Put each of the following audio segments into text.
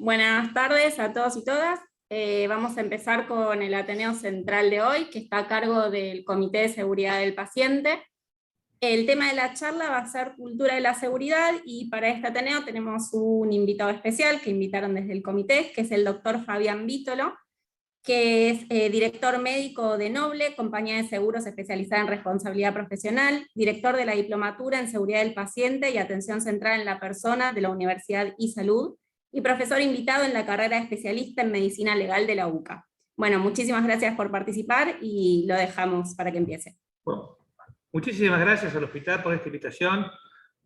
Buenas tardes a todos y todas. Vamos a empezar con el Ateneo Central de hoy, que está a cargo del Comité de Seguridad del Paciente. El tema de la charla va a ser cultura de la seguridad, y para este Ateneo tenemos un invitado especial que invitaron desde el comité, que es el doctor Fabián Vítolo, que es director médico de Noble, compañía de seguros especializada en responsabilidad profesional, director de la Diplomatura en Seguridad del Paciente y Atención Central en la Persona de la Universidad iSalud, y profesor invitado en la carrera de especialista en Medicina Legal de la UCA. Bueno, muchísimas gracias por participar y lo dejamos para que empiece. Bueno, muchísimas gracias al hospital por esta invitación.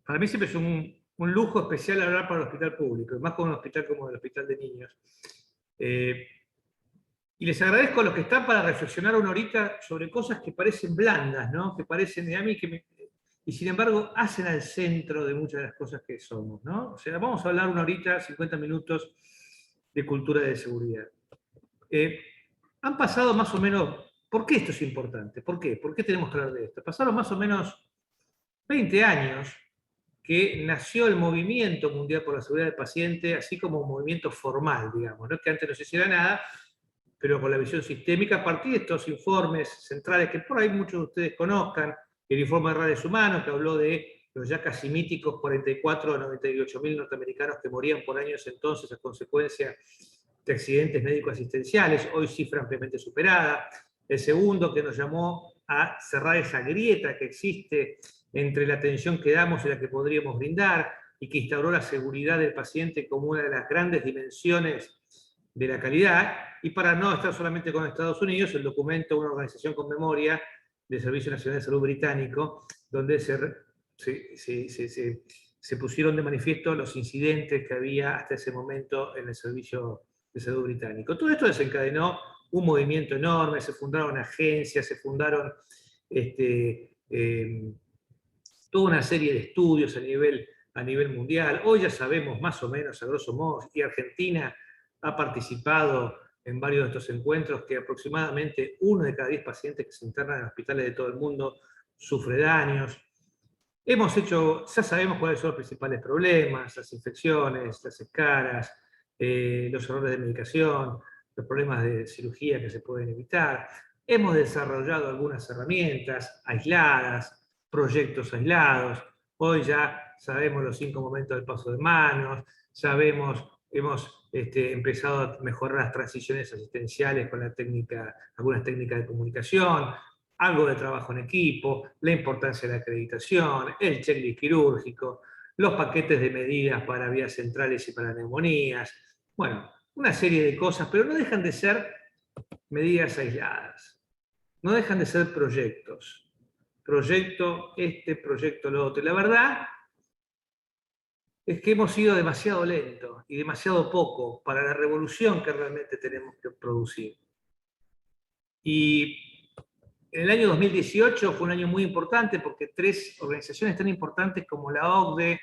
Para mí siempre es un lujo especial hablar para el hospital público, más con un hospital como el Hospital de Niños. Y les agradezco a los que están para reflexionar una horita sobre cosas que parecen blandas, ¿no? Que parecen, a mí y sin embargo hacen al centro de muchas de las cosas que somos, ¿no? O sea, vamos a hablar una horita, 50 minutos de cultura de seguridad. Han pasado más o menos, ¿por qué esto es importante? ¿Por qué? ¿Por qué tenemos que hablar de esto? Pasaron más o menos 20 años que nació el movimiento mundial por la seguridad del paciente, así como un movimiento formal, digamos, no es que antes no se hiciera nada, pero con la visión sistémica, a partir de estos informes centrales que por ahí muchos de ustedes conozcan, el informe de Redes Humanos, que habló de los ya casi míticos 44 o 98.000 norteamericanos que morían por años entonces a consecuencia de accidentes médico-asistenciales, hoy cifra ampliamente superada. El segundo, que nos llamó a cerrar esa grieta que existe entre la atención que damos y la que podríamos brindar, y que instauró la seguridad del paciente como una de las grandes dimensiones de la calidad. Y para no estar solamente con Estados Unidos, el documento Una organización con memoria del Servicio Nacional de Salud británico, donde se pusieron de manifiesto los incidentes que había hasta ese momento en el Servicio de Salud británico. Todo esto desencadenó un movimiento enorme, se fundaron agencias, se fundaron toda una serie de estudios a nivel mundial. Hoy ya sabemos más o menos, a grosso modo, y Argentina ha participado en varios de estos encuentros, que aproximadamente 1 de cada 10 pacientes que se internan en hospitales de todo el mundo sufre daños. Ya sabemos cuáles son los principales problemas: las infecciones, las escaras, los errores de medicación, los problemas de cirugía que se pueden evitar. Hemos desarrollado algunas herramientas aisladas, proyectos aislados. Hoy ya sabemos los 5 momentos del paso de manos, hemos empezado a mejorar las transiciones asistenciales con algunas técnicas de comunicación, algo de trabajo en equipo, la importancia de la acreditación, el checklist quirúrgico, los paquetes de medidas para vías centrales y para neumonías. Bueno, una serie de cosas, pero no dejan de ser medidas aisladas. No dejan de ser proyectos. Proyecto proyecto lo otro. Y la verdad es que hemos sido demasiado lentos y demasiado poco para la revolución que realmente tenemos que producir. Y en el año 2018 fue un año muy importante porque 3 organizaciones tan importantes como la OCDE,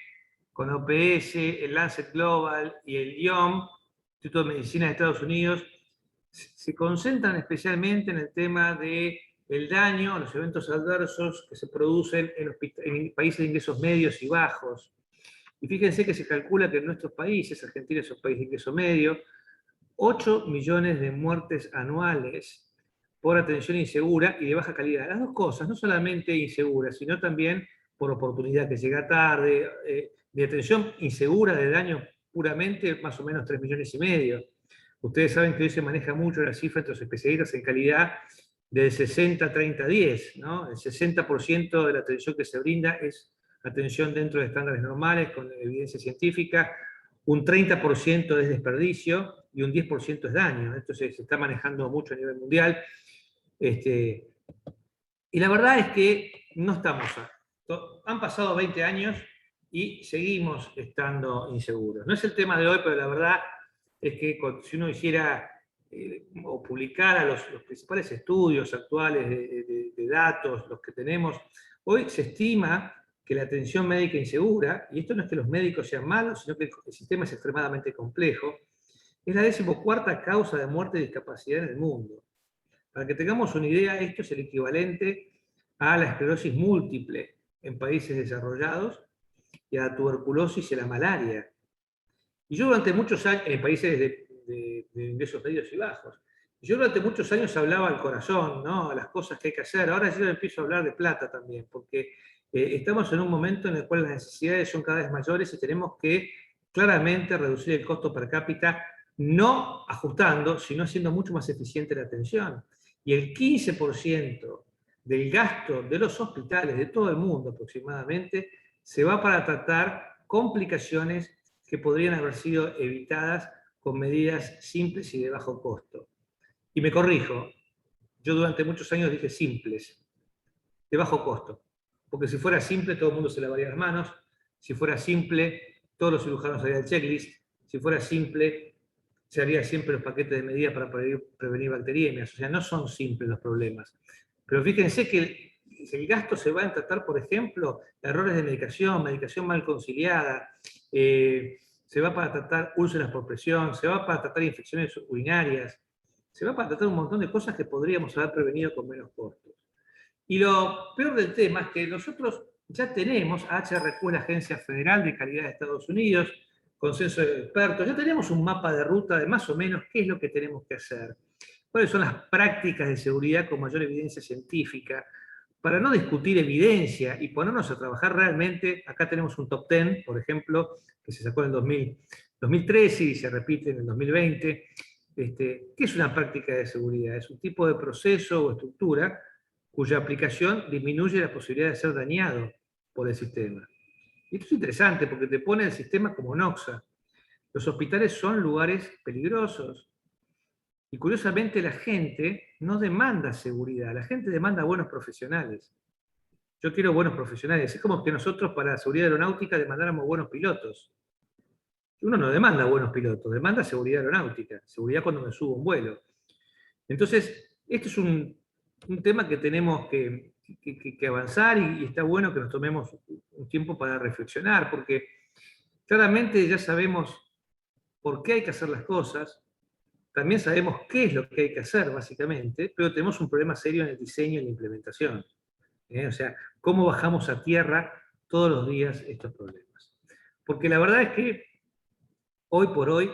con OPS, el Lancet Global y el IOM, Instituto de Medicina de Estados Unidos, se concentran especialmente en el tema del daño, los eventos adversos que se producen en países de ingresos medios y bajos. Y fíjense que se calcula que en nuestros países, Argentina es un país de ingreso medio, 8 millones de muertes anuales por atención insegura y de baja calidad. Las dos cosas, no solamente insegura, sino también por oportunidad que llega tarde, de atención insegura, de daño puramente, más o menos 3,5 millones. Ustedes saben que hoy se maneja mucho la cifra entre los especialistas en calidad del 60-30-10, ¿no? El 60% de la atención que se brinda es atención dentro de estándares normales, con evidencia científica, un 30% es desperdicio y un 10% es daño. Esto se está manejando mucho a nivel mundial. Y la verdad es que no estamos. Han pasado 20 años y seguimos estando inseguros. No es el tema de hoy, pero la verdad es que si uno hiciera o publicara los principales estudios actuales de datos, los que tenemos, hoy se estima que la atención médica insegura, y esto no es que los médicos sean malos, sino que el sistema es extremadamente complejo, es la 14ª causa de muerte y discapacidad en el mundo. Para que tengamos una idea, esto es el equivalente a la esclerosis múltiple en países desarrollados y a la tuberculosis y a la malaria. Y yo durante muchos años, en países de ingresos medios y bajos, yo durante muchos años hablaba al corazón, ¿no? A las cosas que hay que hacer. Ahora yo empiezo a hablar de plata también, porque estamos en un momento en el cual las necesidades son cada vez mayores y tenemos que claramente reducir el costo per cápita, no ajustando, sino haciendo mucho más eficiente la atención. Y el 15% del gasto de los hospitales de todo el mundo aproximadamente se va para tratar complicaciones que podrían haber sido evitadas con medidas simples y de bajo costo. Y me corrijo, yo durante muchos años dije simples, de bajo costo, porque si fuera simple todo el mundo se lavaría las manos, si fuera simple todos los cirujanos harían el checklist, si fuera simple se haría siempre los paquetes de medidas para prevenir bacteriemias, o sea, no son simples los problemas. Pero fíjense que el gasto se va a tratar, por ejemplo, errores de medicación mal conciliada, se va para tratar úlceras por presión, se va para tratar infecciones urinarias, se va para tratar un montón de cosas que podríamos haber prevenido con menos costos. Y lo peor del tema es que nosotros ya tenemos HRQ, la Agencia Federal de Calidad de Estados Unidos, consenso de expertos, ya tenemos un mapa de ruta de más o menos qué es lo que tenemos que hacer, cuáles son las prácticas de seguridad con mayor evidencia científica, para no discutir evidencia y ponernos a trabajar realmente. Acá tenemos un top 10, por ejemplo, que se sacó en 2013 y se repite en el 2020. ¿Qué es una práctica de seguridad? Es un tipo de proceso o estructura cuya aplicación disminuye la posibilidad de ser dañado por el sistema. Y esto es interesante porque te pone el sistema como Noxa. Los hospitales son lugares peligrosos. Y curiosamente la gente no demanda seguridad, la gente demanda buenos profesionales. Yo quiero buenos profesionales. Es como que nosotros para la seguridad aeronáutica demandáramos buenos pilotos. Uno no demanda buenos pilotos, demanda seguridad aeronáutica, seguridad cuando me subo a un vuelo. Entonces, este es un tema que tenemos que avanzar y está bueno que nos tomemos un tiempo para reflexionar, porque claramente ya sabemos por qué hay que hacer las cosas, también sabemos qué es lo que hay que hacer, básicamente, pero tenemos un problema serio en el diseño y la implementación. O sea, cómo bajamos a tierra todos los días estos problemas. Porque la verdad es que hoy por hoy,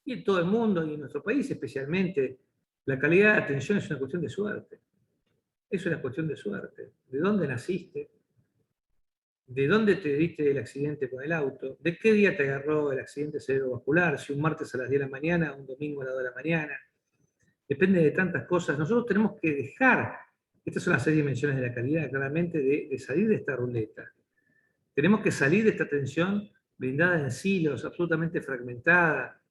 y en todo el mundo, y en nuestro país especialmente, la calidad de atención es una cuestión de suerte. Es una cuestión de suerte. ¿De dónde naciste? ¿De dónde te diste el accidente con el auto? ¿De qué día te agarró el accidente cerebrovascular? Si un martes a las 10 de la mañana, un domingo a las 2 de la mañana. Depende de tantas cosas. Nosotros tenemos que dejar, estas son las 6 dimensiones de la calidad, claramente, de salir de esta ruleta. Tenemos que salir de esta atención brindada en silos, absolutamente fragmentada,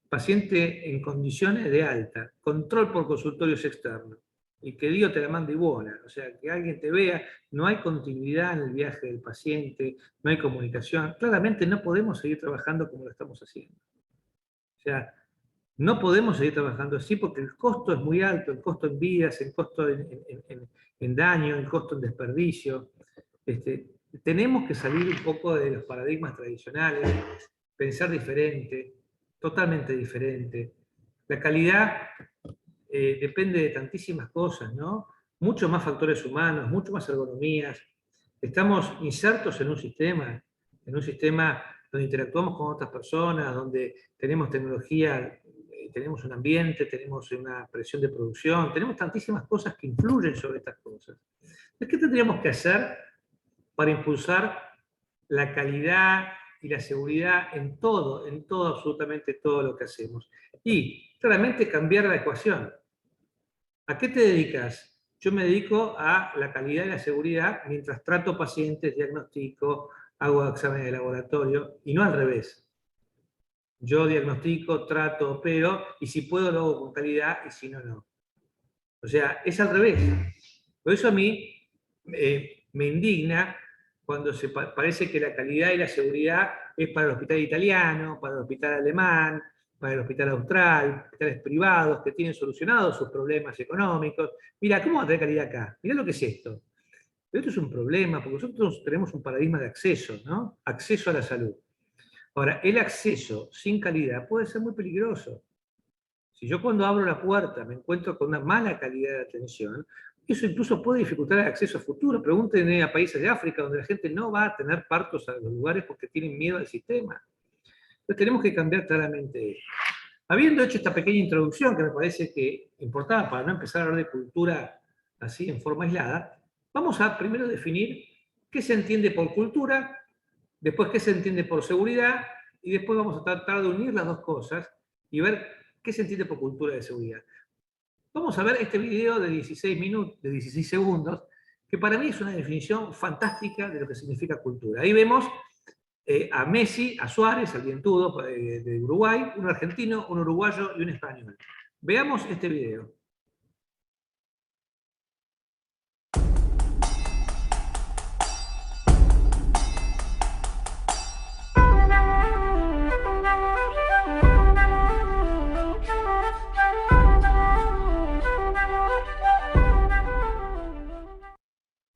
paciente en condiciones de alta, control por consultorios externos, y que Dios te la mande buena, o sea, que alguien te vea, no hay continuidad en el viaje del paciente, no hay comunicación. Claramente no podemos seguir trabajando como lo estamos haciendo. O sea, no podemos seguir trabajando así porque el costo es muy alto, el costo en vidas, el costo en daño, el costo en desperdicio. Tenemos que salir un poco de los paradigmas tradicionales, pensar diferente, totalmente diferente. La calidad depende de tantísimas cosas, ¿no? Muchos más factores humanos, mucho más ergonomías. Estamos insertos en un sistema donde interactuamos con otras personas, donde tenemos tecnología, tenemos un ambiente, tenemos una presión de producción, tenemos tantísimas cosas que influyen sobre estas cosas. Entonces, ¿qué tendríamos que hacer para impulsar la calidad y la seguridad en todo, absolutamente todo lo que hacemos? Y claramente cambiar la ecuación. ¿A qué te dedicas? Yo me dedico a la calidad y la seguridad mientras trato pacientes, diagnostico, hago exámenes de laboratorio, y no al revés. Yo diagnostico, trato, opero, y si puedo lo hago con calidad, y si no, no. O sea, es al revés. Por eso a mí me indigna cuando parece que la calidad y la seguridad es para el hospital italiano, para el hospital alemán, para el hospital austral, hospitales privados que tienen solucionados sus problemas económicos. Mira, ¿cómo va a tener calidad acá? Mira lo que es esto. Pero esto es un problema, porque nosotros tenemos un paradigma de acceso, ¿no? Acceso a la salud. Ahora, el acceso sin calidad puede ser muy peligroso. Si yo cuando abro la puerta me encuentro con una mala calidad de atención, eso incluso puede dificultar el acceso a futuro. Pregúntenle a países de África donde la gente no va a tener partos a los lugares porque tienen miedo al sistema. Entonces tenemos que cambiar claramente esto. Habiendo hecho esta pequeña introducción, que me parece que importaba para no empezar a hablar de cultura así en forma aislada, vamos a primero definir qué se entiende por cultura, después qué se entiende por seguridad, y después vamos a tratar de unir las dos cosas y ver qué se entiende por cultura de seguridad. Vamos a ver este video de 16 segundos, que para mí es una definición fantástica de lo que significa cultura. Ahí vemos a Messi, a Suárez, al dientudo de Uruguay, un argentino, un uruguayo y un español. Veamos este video.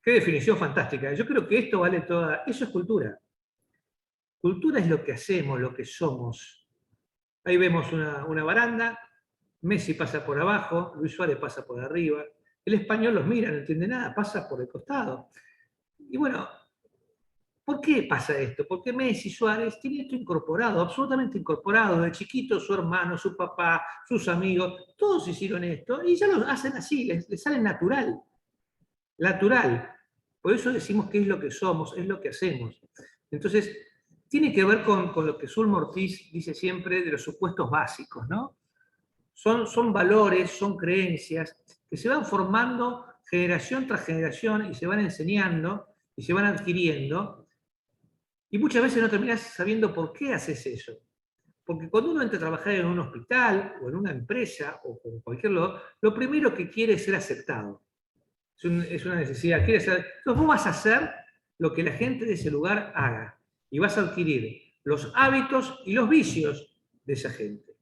Qué definición fantástica. Yo creo que esto vale toda... Eso es cultura. Cultura es lo que hacemos, lo que somos. Ahí vemos una baranda, Messi pasa por abajo, Luis Suárez pasa por arriba, el español los mira, no entiende nada, pasa por el costado. Y bueno, ¿por qué pasa esto? Porque Messi, Suárez, tiene esto incorporado, absolutamente incorporado. De chiquito, su hermano, su papá, sus amigos, todos hicieron esto y ya lo hacen así, les sale natural. Natural. Por eso decimos que es lo que somos, es lo que hacemos. Entonces, tiene que ver con lo que Zulma Ortiz dice siempre de los supuestos básicos, ¿no? Son valores, son creencias que se van formando generación tras generación y se van enseñando y se van adquiriendo. Y muchas veces no terminas sabiendo por qué haces eso. Porque cuando uno entra a trabajar en un hospital o en una empresa o en cualquier lugar, lo primero que quiere es ser aceptado. Es una necesidad. Entonces vos vas a hacer lo que la gente de ese lugar haga. Y vas a adquirir los hábitos y los vicios de esa gente.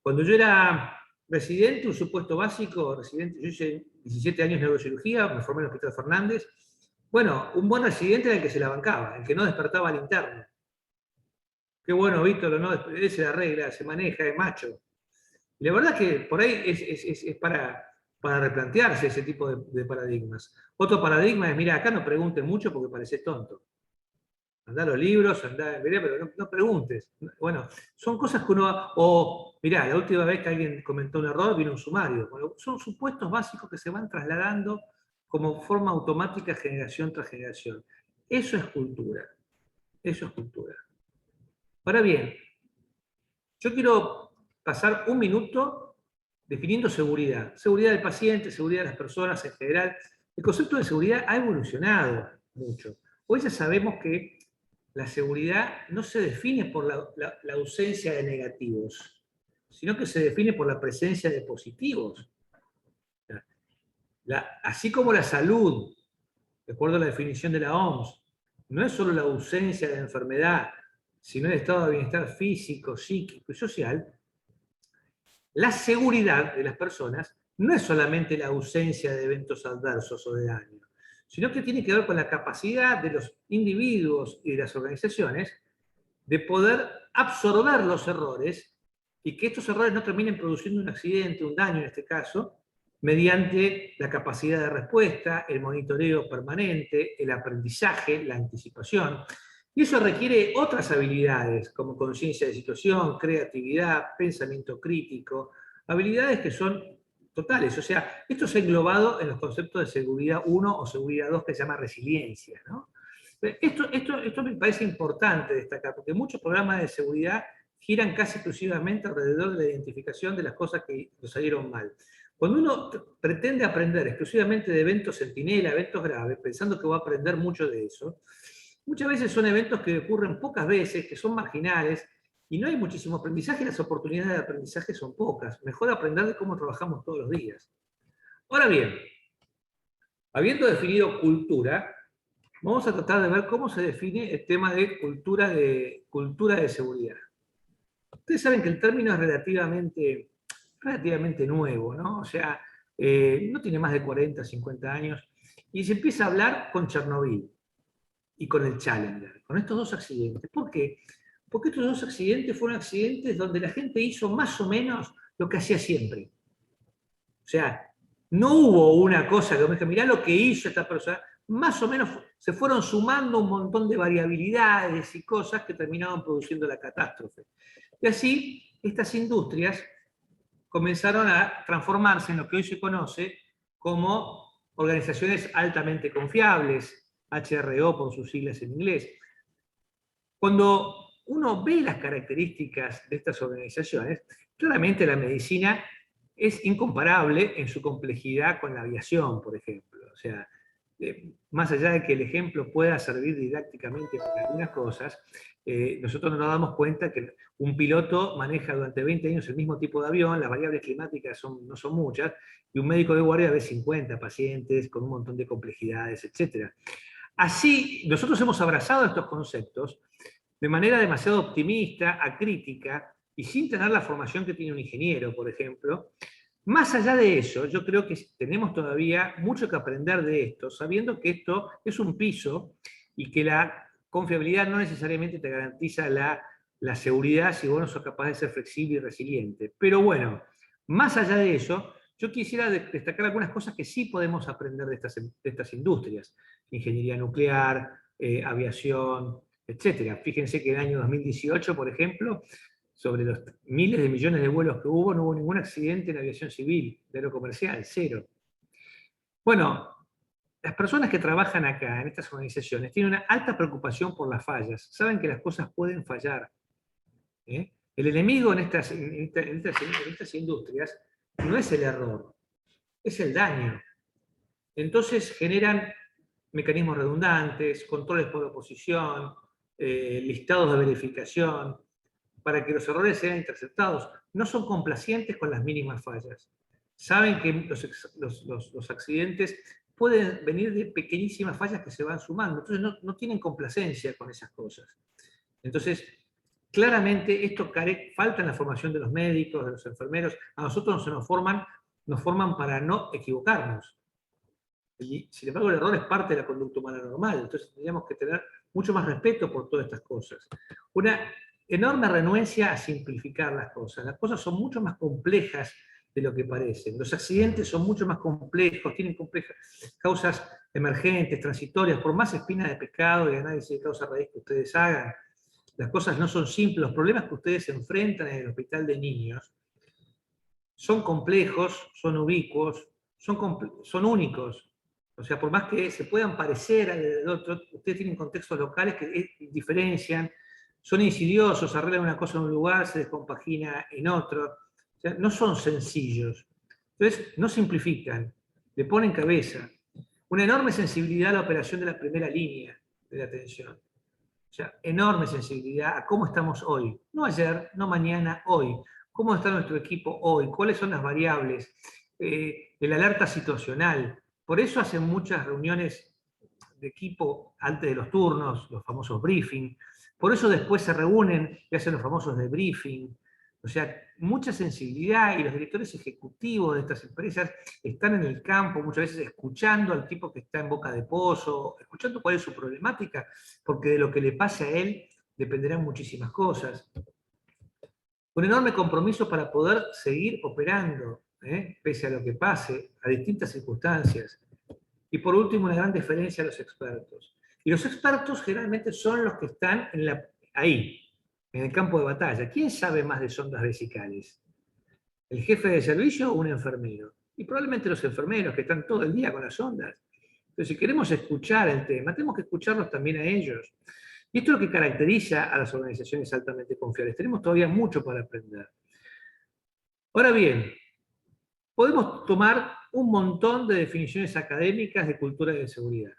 Cuando yo era residente, un supuesto básico, residente, yo hice 17 años de neurocirugía, me formé en el Hospital Fernández. Bueno, un buen residente era el que se la bancaba, el que no despertaba al interno. Qué bueno, Víctor, no, esa es la regla, se maneja, es macho. Y la verdad que por ahí es para replantearse ese tipo de paradigmas. Otro paradigma es, mira, acá no preguntes mucho porque pareces tonto. Andá a los libros, pero no preguntes. Bueno, son cosas que uno... O, mirá, la última vez que alguien comentó un error, vino un sumario. Bueno, son supuestos básicos que se van trasladando como forma automática generación tras generación. Eso es cultura. Eso es cultura. Ahora bien, yo quiero pasar un minuto definiendo seguridad. Seguridad del paciente, seguridad de las personas en general. El concepto de seguridad ha evolucionado mucho. Hoy ya sabemos que la seguridad no se define por la ausencia de negativos, sino que se define por la presencia de positivos. Así como la salud, de acuerdo a la definición de la OMS, no es solo la ausencia de enfermedad, sino el estado de bienestar físico, psíquico y social, la seguridad de las personas no es solamente la ausencia de eventos adversos o de daño, sino que tiene que ver con la capacidad de los individuos y de las organizaciones de poder absorber los errores y que estos errores no terminen produciendo un accidente, un daño en este caso, mediante la capacidad de respuesta, el monitoreo permanente, el aprendizaje, la anticipación. Y eso requiere otras habilidades, como conciencia de situación, creatividad, pensamiento crítico, habilidades que son totales. O sea, esto se ha englobado en los conceptos de seguridad 1 o seguridad 2 que se llama resiliencia, ¿no? Esto me parece importante destacar, porque muchos programas de seguridad giran casi exclusivamente alrededor de la identificación de las cosas que nos salieron mal. Cuando uno pretende aprender exclusivamente de eventos centinela, eventos graves, pensando que va a aprender mucho de eso, muchas veces son eventos que ocurren pocas veces, que son marginales, y no hay muchísimo aprendizaje, las oportunidades de aprendizaje son pocas. Mejor aprender de cómo trabajamos todos los días. Ahora bien, habiendo definido cultura, vamos a tratar de ver cómo se define el tema de cultura de seguridad. Ustedes saben que el término es relativamente nuevo, ¿no? O sea, no tiene más de 40, 50 años, y se empieza a hablar con Chernobyl y con el Challenger, con estos dos accidentes. ¿Por qué? Porque estos dos accidentes fueron accidentes donde la gente hizo más o menos lo que hacía siempre. O sea, no hubo una cosa que me dije, mirá lo que hizo esta persona. más o menos se fueron sumando un montón de variabilidades y cosas que terminaban produciendo la catástrofe. Y así, estas industrias comenzaron a transformarse en lo que hoy se conoce como organizaciones altamente confiables, HRO por sus siglas en inglés. Cuando uno ve las características de estas organizaciones, claramente la medicina es incomparable en su complejidad con la aviación, por ejemplo. O sea, más allá de que el ejemplo pueda servir didácticamente para algunas cosas, nosotros nos damos cuenta que un piloto maneja durante 20 años el mismo tipo de avión, las variables climáticas no son muchas, y un médico de guardia ve 50 pacientes con un montón de complejidades, etc. Así, nosotros hemos abrazado estos conceptos de manera demasiado optimista, acrítica, y sin tener la formación que tiene un ingeniero, por ejemplo. Más allá de eso, yo creo que tenemos todavía mucho que aprender de esto, sabiendo que esto es un piso y que la confiabilidad no necesariamente te garantiza la seguridad si vos no sos capaz de ser flexible y resiliente. Pero bueno, más allá de eso, yo quisiera destacar algunas cosas que sí podemos aprender de estas industrias. Ingeniería nuclear, aviación, etcétera. Fíjense que en el año 2018, por ejemplo, sobre los miles de millones de vuelos que hubo, no hubo ningún accidente en aviación civil, de aerocomercial, cero. Bueno, las personas que trabajan acá, en estas organizaciones, tienen una alta preocupación por las fallas. Saben que las cosas pueden fallar. El enemigo en estas industrias no es el error, es el daño. Entonces generan mecanismos redundantes, controles por oposición, listados de verificación, para que los errores sean interceptados. No son complacientes con las mínimas fallas. Saben que los accidentes pueden venir de pequeñísimas fallas que se van sumando. Entonces no tienen complacencia con esas cosas. Entonces, claramente esto falta en la formación de los médicos, de los enfermeros. A nosotros nos forman para no equivocarnos. Y, sin embargo, el error es parte de la conducta humana normal. Entonces tendríamos que tener mucho más respeto por todas estas cosas. Una enorme renuencia a simplificar las cosas. Las cosas son mucho más complejas de lo que parecen. Los accidentes son mucho más complejos, tienen complejas causas emergentes, transitorias. Por más espina de pescado y análisis de causa raíz que ustedes hagan, las cosas no son simples. Los problemas que ustedes se enfrentan en el hospital de niños son complejos, son ubicuos, son únicos. O sea, por más que se puedan parecer al otro, ustedes tienen contextos locales que diferencian, son insidiosos, arreglan una cosa en un lugar, se descompagina en otro. O sea, no son sencillos. Entonces, no simplifican, le ponen cabeza. Una enorme sensibilidad a la operación de la primera línea de la atención. O sea, enorme sensibilidad a cómo estamos hoy. No ayer, no mañana, hoy. ¿Cómo está nuestro equipo hoy? ¿Cuáles son las variables? El alerta situacional. Por eso hacen muchas reuniones de equipo antes de los turnos, los famosos briefing. Por eso después se reúnen y hacen los famosos debriefing. O sea, mucha sensibilidad, y los directores ejecutivos de estas empresas están en el campo muchas veces escuchando al tipo que está en boca de pozo, escuchando cuál es su problemática, porque de lo que le pase a él dependerán muchísimas cosas. Un enorme compromiso para poder seguir operando, pese a lo que pase, a distintas circunstancias. Y por último, una gran deferencia a los expertos. Y los expertos generalmente son los que están ahí, en el campo de batalla. ¿Quién sabe más de sondas vesicales? ¿El jefe de servicio o un enfermero? Y probablemente los enfermeros que están todo el día con las sondas. Entonces, si queremos escuchar el tema, tenemos que escucharlos también a ellos. Y esto es lo que caracteriza a las organizaciones altamente confiables. Tenemos todavía mucho para aprender. Ahora bien, podemos tomar un montón de definiciones académicas de cultura de seguridad.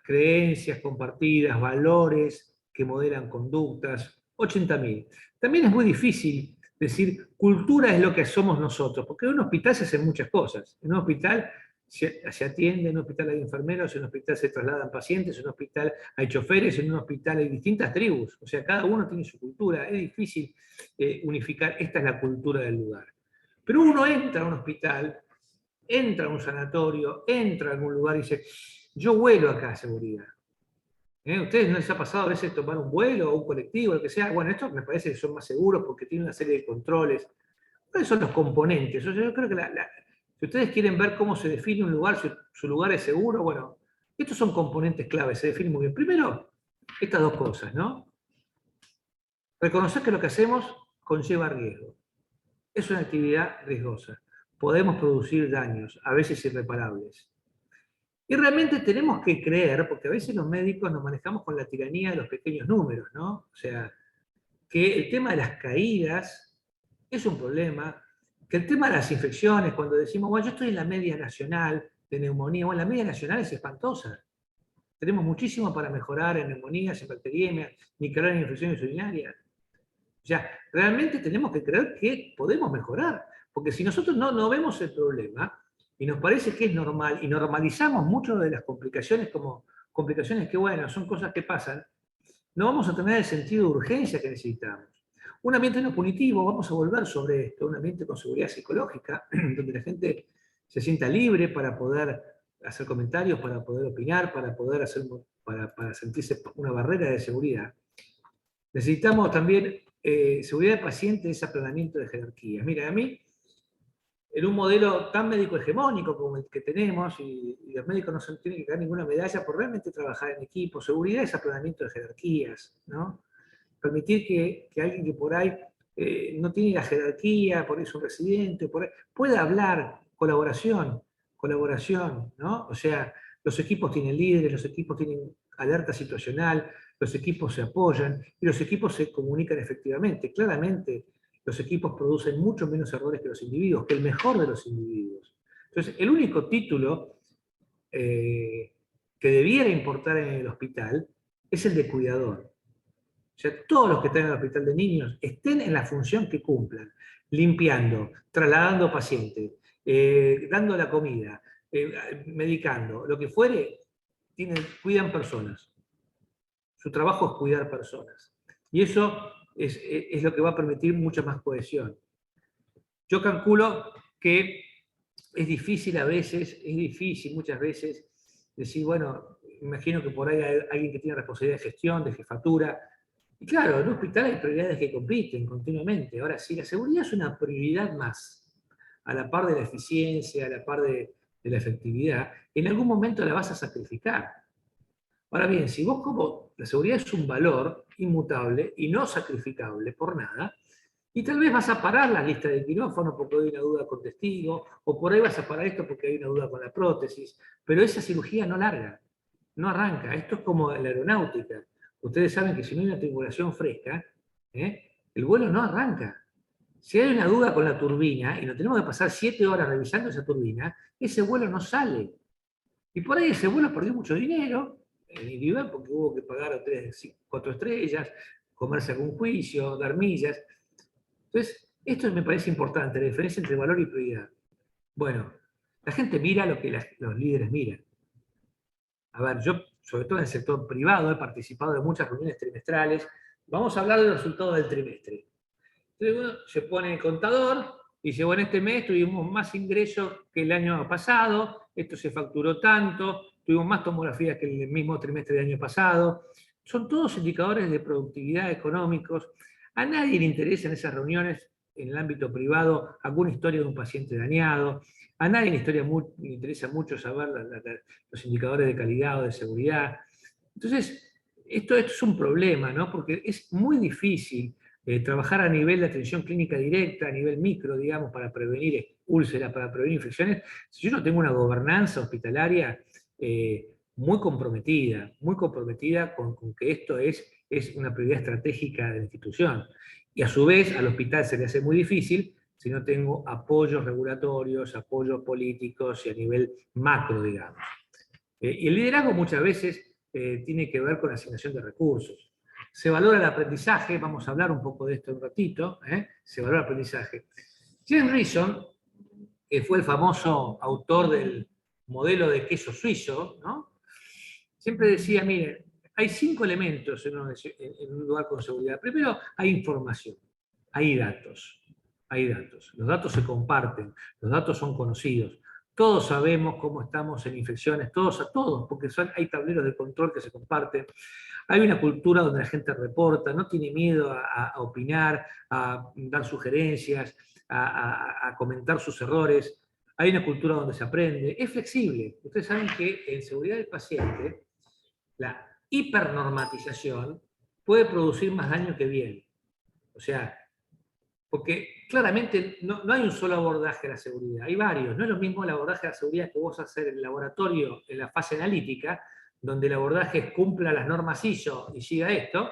Creencias compartidas, valores que modelan conductas, 80.000. También es muy difícil decir cultura es lo que somos nosotros, porque en un hospital se hacen muchas cosas. En un hospital se atiende, en un hospital hay enfermeros, en un hospital se trasladan pacientes, en un hospital hay choferes, en un hospital hay distintas tribus. O sea, cada uno tiene su cultura. Es difícil unificar, esta es la cultura del lugar. Pero uno entra a un hospital, entra a un sanatorio, entra a algún lugar y dice, yo vuelo acá a seguridad. ¿Ustedes no les ha pasado a veces tomar un vuelo o un colectivo, lo que sea? Bueno, estos me parece que son más seguros porque tienen una serie de controles. ¿Cuáles son los componentes? O sea, yo creo que Si ustedes quieren ver cómo se define un lugar, si su lugar es seguro, bueno, estos son componentes claves, se definen muy bien. Primero, estas dos cosas, ¿no? Reconocer que lo que hacemos conlleva riesgo. Es una actividad riesgosa. Podemos producir daños, a veces irreparables. Y realmente tenemos que creer, porque a veces los médicos nos manejamos con la tiranía de los pequeños números, ¿no? O sea, que el tema de las caídas es un problema, que el tema de las infecciones, cuando decimos, bueno, yo estoy en la media nacional de neumonía, bueno, la media nacional es espantosa. Tenemos muchísimo para mejorar en neumonías, en bacteriemias, ni que hablar en infecciones urinarias. O sea, realmente tenemos que creer que podemos mejorar, porque si nosotros no vemos el problema y nos parece que es normal y normalizamos muchas de las complicaciones como complicaciones que, bueno, son cosas que pasan, no vamos a tener el sentido de urgencia que necesitamos. Un ambiente no punitivo, vamos a volver sobre esto, un ambiente con seguridad psicológica, donde la gente se sienta libre para poder hacer comentarios, para poder opinar, para poder para sentirse una barrera de seguridad. Necesitamos también seguridad del paciente, ese aplanamiento de jerarquías. Mira, a mí, en un modelo tan médico hegemónico como el que tenemos, y los médicos no se tienen que ganar ninguna medalla por realmente trabajar en equipo, seguridad es aplanamiento de jerarquías, ¿no? Permitir que alguien que por ahí no tiene la jerarquía, por ahí es un residente, por ahí, pueda hablar, colaboración, ¿no? O sea, los equipos tienen líderes, los equipos tienen alerta situacional, los equipos se apoyan y los equipos se comunican efectivamente. Claramente, los equipos producen mucho menos errores que los individuos, que el mejor de los individuos. Entonces, el único título que debiera importar en el hospital es el de cuidador. O sea, todos los que están en el hospital de niños estén en la función que cumplan, limpiando, trasladando pacientes, dando la comida, medicando, lo que fuere, cuidan personas. Su trabajo es cuidar personas. Y eso es lo que va a permitir mucha más cohesión. Yo calculo que es difícil a veces, es difícil muchas veces decir, bueno, imagino que por ahí hay alguien que tiene responsabilidad de gestión, de jefatura. Y claro, en un hospital hay prioridades que compiten continuamente. Ahora, si la seguridad es una prioridad más, a la par de la eficiencia, a la par de la efectividad, en algún momento la vas a sacrificar. Ahora bien, si vos como la seguridad es un valor inmutable y no sacrificable por nada, y tal vez vas a parar la lista de quirófano porque hay una duda con testigo, o por ahí vas a parar esto porque hay una duda con la prótesis, pero esa cirugía no larga, no arranca. Esto es como la aeronáutica. Ustedes saben que si no hay una tripulación fresca, el vuelo no arranca. Si hay una duda con la turbina y nos tenemos que pasar 7 horas revisando esa turbina, ese vuelo no sale. Y por ahí ese vuelo perdió mucho dinero en el IVA porque hubo que pagar 3, 4 estrellas, comerse algún juicio, dar millas. Entonces, esto me parece importante, la diferencia entre valor y prioridad. Bueno, la gente mira lo que los líderes miran. A ver, yo, sobre todo en el sector privado, he participado de muchas reuniones trimestrales. Vamos a hablar de los resultados del trimestre. Entonces uno se pone el contador y dice, bueno, este mes tuvimos más ingresos que el año pasado, esto se facturó tanto, tuvimos más tomografías que el mismo trimestre del año pasado. Son todos indicadores de productividad económicos. A nadie le interesa en esas reuniones, en el ámbito privado, alguna historia de un paciente dañado. A nadie le interesa mucho saber los indicadores de calidad o de seguridad. Entonces, esto es un problema, ¿no? Porque es muy difícil trabajar a nivel de atención clínica directa, a nivel micro, digamos, para prevenir úlceras, para prevenir infecciones, si yo no tengo una gobernanza hospitalaria muy comprometida con que esto es una prioridad estratégica de la institución. Y a su vez al hospital se le hace muy difícil si no tengo apoyos regulatorios, apoyos políticos y a nivel macro, digamos. Y el liderazgo muchas veces tiene que ver con la asignación de recursos. Se valora el aprendizaje, vamos a hablar un poco de esto un ratito, se valora el aprendizaje. James Reason, que fue el famoso autor del modelo de queso suizo, ¿no? Siempre decía, miren, hay 5 elementos en un lugar con seguridad. Primero, hay información, hay datos. Los datos se comparten, los datos son conocidos. Todos sabemos cómo estamos en infecciones, todos, porque hay tableros de control que se comparten. Hay una cultura donde la gente reporta, no tiene miedo a opinar, a dar sugerencias, a comentar sus errores. hay una cultura donde se aprende, es flexible. Ustedes saben que en seguridad del paciente, la hipernormatización puede producir más daño que bien. O sea, porque claramente no hay un solo abordaje de la seguridad, hay varios. No es lo mismo el abordaje de la seguridad que vos hacer en el laboratorio, en la fase analítica, donde el abordaje es cumpla las normas ISO y siga esto,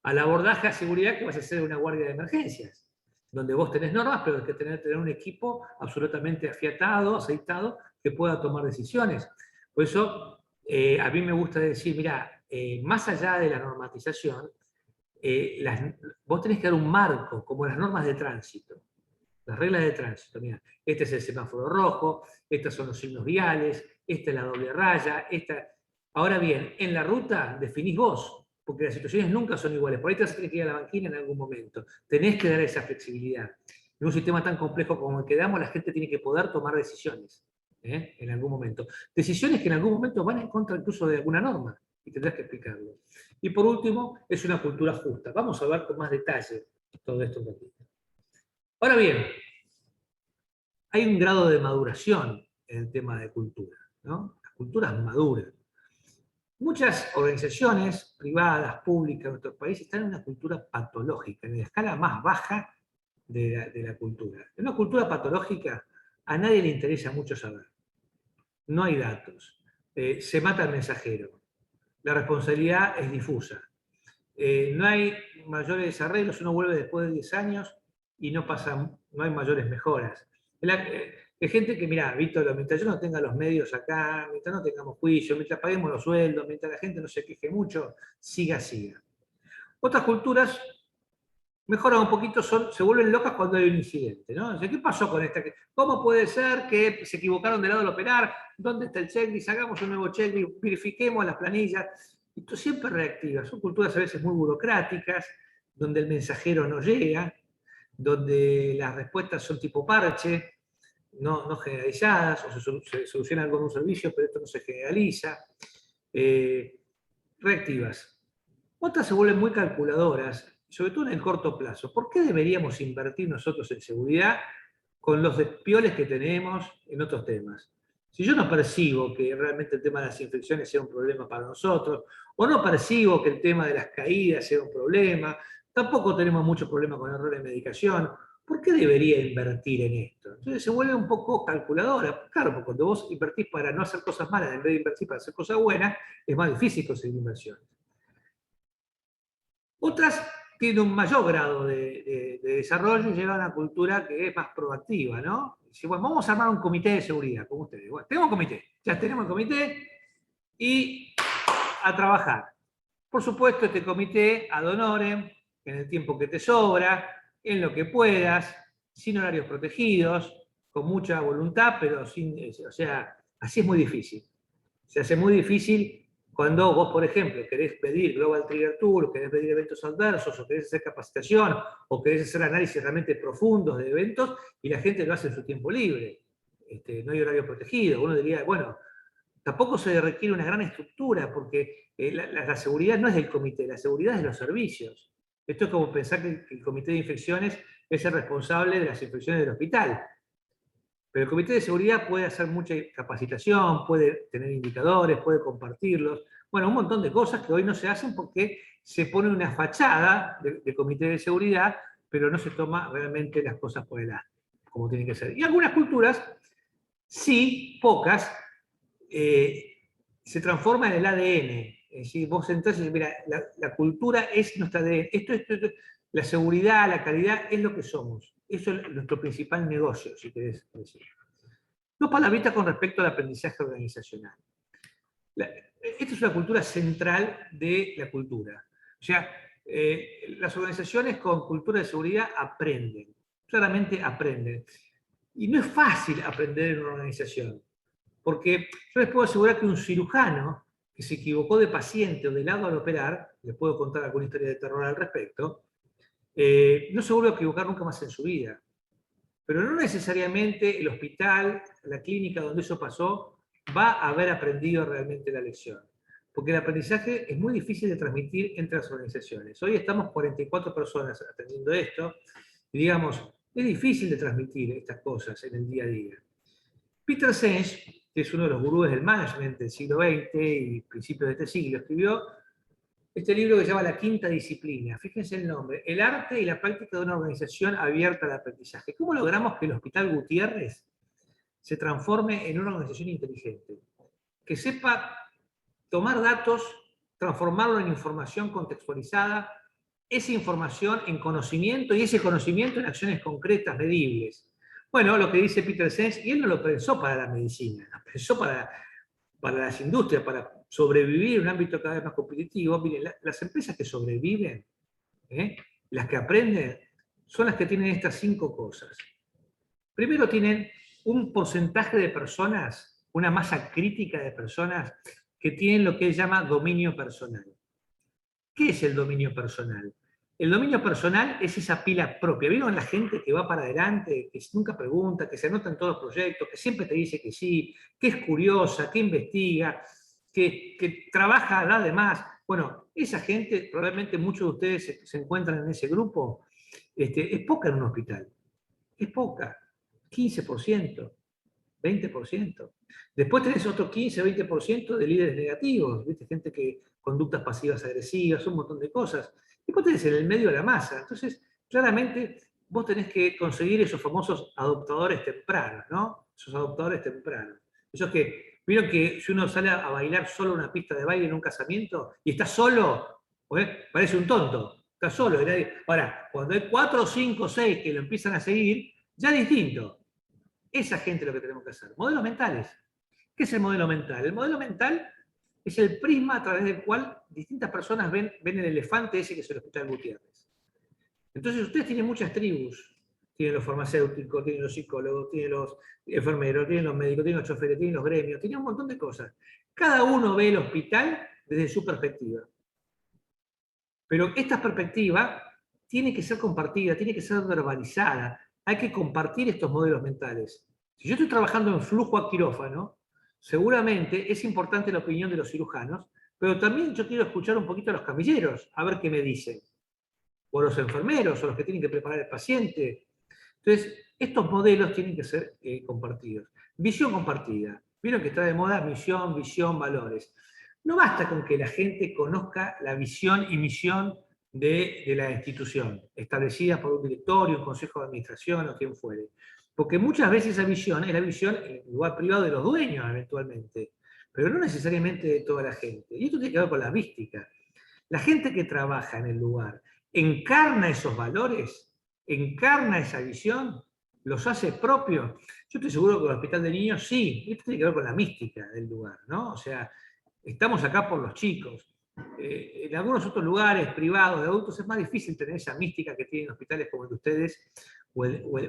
al abordaje de seguridad que vas a hacer en una guardia de emergencias, donde vos tenés normas, pero hay que tener un equipo absolutamente afiatado, aceitado, que pueda tomar decisiones. Por eso, a mí me gusta decir, mira, más allá de la normatización, vos tenés que dar un marco, como las normas de tránsito, las reglas de tránsito. Mira, este es el semáforo rojo, estos son los signos viales, esta es la doble raya, esta... Ahora bien, en la ruta definís vos, porque las situaciones nunca son iguales. Por ahí te vas a tener que ir a la banquina en algún momento. Tenés que dar esa flexibilidad. En un sistema tan complejo como el que damos, la gente tiene que poder tomar decisiones, en algún momento. Decisiones que en algún momento van en contra incluso de alguna norma, y tendrás que explicarlo. Y por último, es una cultura justa. Vamos a ver con más detalle todo esto un ratito. Ahora bien, hay un grado de maduración en el tema de cultura, ¿no? Las culturas maduran. Muchas organizaciones privadas, públicas de nuestro país están en una cultura patológica, en la escala más baja de la cultura. En una cultura patológica a nadie le interesa mucho saber. No hay datos. Se mata el mensajero. La responsabilidad es difusa. No hay mayores arreglos, uno vuelve después de 10 años y no hay mayores mejoras. Hay gente que, mirá, Víctor, mientras yo no tenga los medios acá, mientras no tengamos juicio, mientras paguemos los sueldos, mientras la gente no se queje mucho, siga. Otras culturas mejoran un poquito, se vuelven locas cuando hay un incidente, ¿no? ¿Qué pasó con esta? ¿Cómo puede ser que se equivocaron del lado del operar? ¿Dónde está el checklist? Hagamos un nuevo checklist, verifiquemos las planillas. Esto siempre reactiva. Son culturas a veces muy burocráticas, donde el mensajero no llega, donde las respuestas son tipo parche, no generalizadas, o se soluciona algo en un servicio, pero esto no se generaliza. Reactivas. Otras se vuelven muy calculadoras, sobre todo en el corto plazo. ¿Por qué deberíamos invertir nosotros en seguridad con los despioles que tenemos en otros temas? Si yo no percibo que realmente el tema de las infecciones sea un problema para nosotros, o no percibo que el tema de las caídas sea un problema, tampoco tenemos mucho problema con errores de medicación, ¿por qué debería invertir en esto? Entonces se vuelve un poco calculadora. Claro, porque cuando vos invertís para no hacer cosas malas en vez de invertir para hacer cosas buenas, es más difícil conseguir inversión. Otras tienen un mayor grado de desarrollo y llevan a una cultura que es más proactiva, ¿no? Dice, bueno, vamos a armar un comité de seguridad, como ustedes. Bueno, tenemos un comité, ya tenemos el comité y a trabajar. Por supuesto, este comité ad honorem, en el tiempo que te sobra, en lo que puedas, sin horarios protegidos, con mucha voluntad, pero sin, o sea, así es muy difícil. Se hace muy difícil cuando vos, por ejemplo, querés pedir Global Trigger Tool, querés pedir eventos adversos, o querés hacer capacitación, o querés hacer análisis realmente profundos de eventos, y la gente lo hace en su tiempo libre. No hay horario protegido. Uno diría, bueno, tampoco se requiere una gran estructura, porque la seguridad no es del comité, la seguridad es de los servicios. Esto es como pensar que el comité de infecciones es el responsable de las infecciones del hospital. Pero el comité de seguridad puede hacer mucha capacitación, puede tener indicadores, puede compartirlos. Bueno, un montón de cosas que hoy no se hacen porque se pone una fachada de comité de seguridad, pero no se toma realmente las cosas por delante, como tienen que ser. Y algunas culturas, sí, pocas, se transforman en el ADN. Es decir, vos entonces, mira, la cultura es nuestra ADN. La seguridad, la calidad, es lo que somos. Eso es nuestro principal negocio, si querés decir. Dos palabritas con respecto al aprendizaje organizacional. Esta es una cultura central de la cultura. O sea, las organizaciones con cultura de seguridad aprenden, claramente aprenden. Y no es fácil aprender en una organización, porque yo les puedo asegurar que un cirujano que se equivocó de paciente o de lado al operar, les puedo contar alguna historia de terror al respecto, no se vuelve a equivocar nunca más en su vida. Pero no necesariamente el hospital, la clínica donde eso pasó, va a haber aprendido realmente la lección. Porque el aprendizaje es muy difícil de transmitir entre las organizaciones. Hoy estamos 44 personas atendiendo esto, y digamos, es difícil de transmitir estas cosas en el día a día. Peter Senge, que es uno de los gurúes del management del siglo XX y principios de este siglo, escribió este libro que se llama La Quinta Disciplina. Fíjense el nombre: el arte y la práctica de una organización abierta al aprendizaje. ¿Cómo logramos que el Hospital Gutiérrez se transforme en una organización inteligente? Que sepa tomar datos, transformarlo en información contextualizada, esa información en conocimiento y ese conocimiento en acciones concretas, medibles. Bueno, lo que dice Peter Senge, y él no lo pensó para la medicina, lo pensó para las industrias, para sobrevivir en un ámbito cada vez más competitivo. Miren, las empresas que sobreviven, las que aprenden, son las que tienen estas 5 cosas. Primero, tienen un porcentaje de personas, una masa crítica de personas que tienen lo que él llama dominio personal. ¿Qué es el dominio personal? El dominio personal es esa pila propia. ¿Vieron la gente que va para adelante, que nunca pregunta, que se anota en todos los proyectos, que siempre te dice que sí, que es curiosa, que investiga, que trabaja, da de más? Bueno, esa gente, probablemente muchos de ustedes se encuentran en ese grupo, es poca en un hospital. Es poca. 15%, 20%. Después tenés otro 15-20% de líderes negativos, ¿viste? Gente que conductas pasivas agresivas, un montón de cosas. Después tenés en el medio de la masa. Entonces, claramente, vos tenés que conseguir esos famosos adoptadores tempranos, ¿no? Esos adoptadores tempranos. Esos que, vieron que si uno sale a bailar solo en una pista de baile en un casamiento y está solo, parece un tonto, está solo. Ahora, cuando hay 4, 5, 6 que lo empiezan a seguir, ya es distinto. Esa gente es lo que tenemos que hacer. Modelos mentales. ¿Qué es el modelo mental? El modelo mental es el prisma a través del cual distintas personas ven el elefante ese que es el Hospital Gutiérrez. Entonces ustedes tienen muchas tribus. Tienen los farmacéuticos, tienen los psicólogos, tienen los enfermeros, tienen los médicos, tienen los choferes, tienen los gremios, tienen un montón de cosas. Cada uno ve el hospital desde su perspectiva. Pero esta perspectiva tiene que ser compartida, tiene que ser verbalizada. Hay que compartir estos modelos mentales. Si yo estoy trabajando en flujo a quirófano, seguramente es importante la opinión de los cirujanos, pero también yo quiero escuchar un poquito a los camilleros, a ver qué me dicen. O a los enfermeros, o los que tienen que preparar al paciente. Entonces, estos modelos tienen que ser compartidos. Visión compartida. Vieron que está de moda misión, visión, valores. No basta con que la gente conozca la visión y misión de la institución, establecida por un directorio, un consejo de administración o quien fuere. Porque muchas veces esa visión es la visión en el lugar privado de los dueños, eventualmente, pero no necesariamente de toda la gente. Y esto tiene que ver con la mística. La gente que trabaja en el lugar encarna esos valores, encarna esa visión, los hace propios. Yo estoy seguro que el hospital de niños sí, esto tiene que ver con la mística del lugar, ¿no? O sea, estamos acá por los chicos. En algunos otros lugares privados de adultos es más difícil tener esa mística que tienen hospitales como el de ustedes, o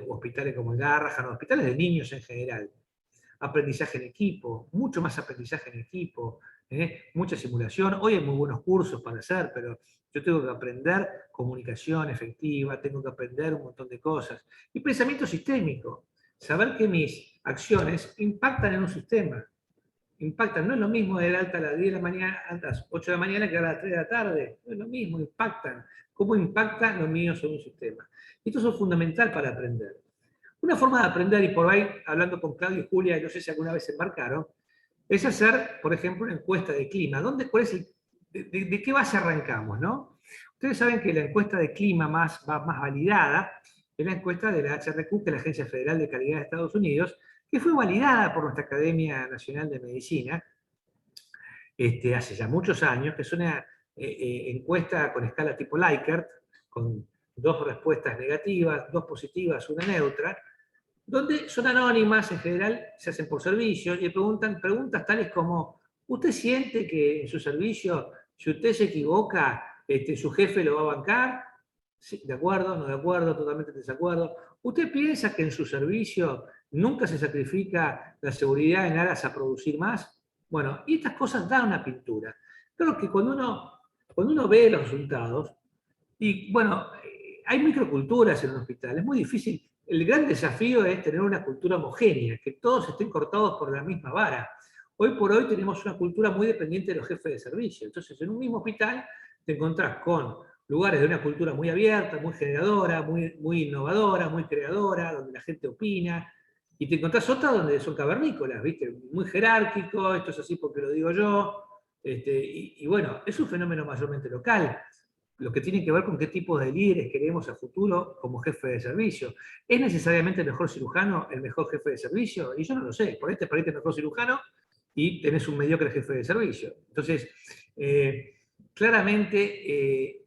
hospitales como el Garrahan, o hospitales de niños en general. Aprendizaje en equipo, mucho más aprendizaje en equipo, mucha simulación. Hoy hay muy buenos cursos para hacer, pero yo tengo que aprender comunicación efectiva, tengo que aprender un montón de cosas. Y pensamiento sistémico, saber que mis acciones impactan en un sistema. Impactan, no es lo mismo de alta a las 10 de la mañana, a las 8 de la mañana que a las 3 de la tarde, no es lo mismo, impactan. ¿Cómo impactan los míos en un sistema? Y esto es fundamental para aprender. Una forma de aprender, y por ahí, hablando con Claudio y Julia, no sé si alguna vez se embarcaron, es hacer, por ejemplo, una encuesta de clima. ¿De qué base arrancamos, no? Ustedes saben que la encuesta de clima más validada es la encuesta de la HRQ, que es la Agencia Federal de Calidad de Estados Unidos, que fue validada por nuestra Academia Nacional de Medicina hace ya muchos años, que es una encuesta con escala tipo Likert, con 2 respuestas negativas, 2 positivas, una neutra, donde son anónimas, en general se hacen por servicio, y preguntan preguntas tales como: ¿usted siente que en su servicio, si usted se equivoca, su jefe lo va a bancar? Sí, de acuerdo, no de acuerdo, totalmente en desacuerdo. ¿Usted piensa que en su servicio nunca se sacrifica la seguridad en aras a producir más? Bueno, y estas cosas dan una pintura. Creo que cuando uno ve los resultados, y bueno, hay microculturas en un hospital, es muy difícil. El gran desafío es tener una cultura homogénea, que todos estén cortados por la misma vara. Hoy por hoy tenemos una cultura muy dependiente de los jefes de servicio. Entonces, en un mismo hospital te encontrás con lugares de una cultura muy abierta, muy generadora, muy innovadora, muy creadora, donde la gente opina. Y te encontrás otras donde son cavernícolas, ¿viste? Muy jerárquico, esto es así porque lo digo yo. Y bueno, es un fenómeno mayormente local, lo que tiene que ver con qué tipo de líderes queremos a futuro como jefe de servicio. ¿Es necesariamente el mejor cirujano el mejor jefe de servicio? Y yo no lo sé. Por ahí te el mejor cirujano y tenés un mediocre jefe de servicio. Entonces, claramente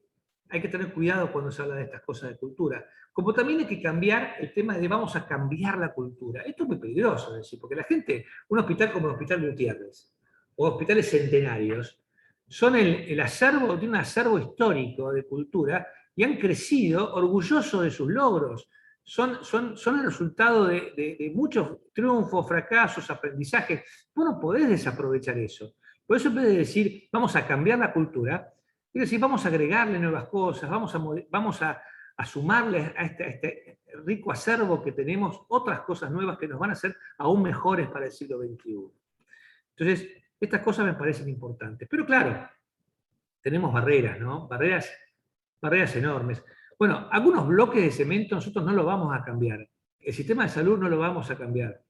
hay que tener cuidado cuando se habla de estas cosas de cultura. Como también hay que cambiar el tema de vamos a cambiar la cultura. Esto es muy peligroso, es decir, porque la gente, un hospital como el Hospital Gutiérrez, o hospitales centenarios, son el acervo, de un acervo histórico de cultura y han crecido orgullosos de sus logros. Son el resultado de muchos triunfos, fracasos, aprendizajes. Vos no podés desaprovechar eso. Por eso en vez de decir vamos a cambiar la cultura, es decir, vamos a agregarle nuevas cosas, vamos a sumarle a este rico acervo que tenemos otras cosas nuevas que nos van a hacer aún mejores para el siglo XXI. Entonces, estas cosas me parecen importantes. Pero claro, tenemos barreras, ¿no? Barreras enormes. Bueno, algunos bloques de cemento nosotros no lo vamos a cambiar. El sistema de salud no lo vamos a cambiar.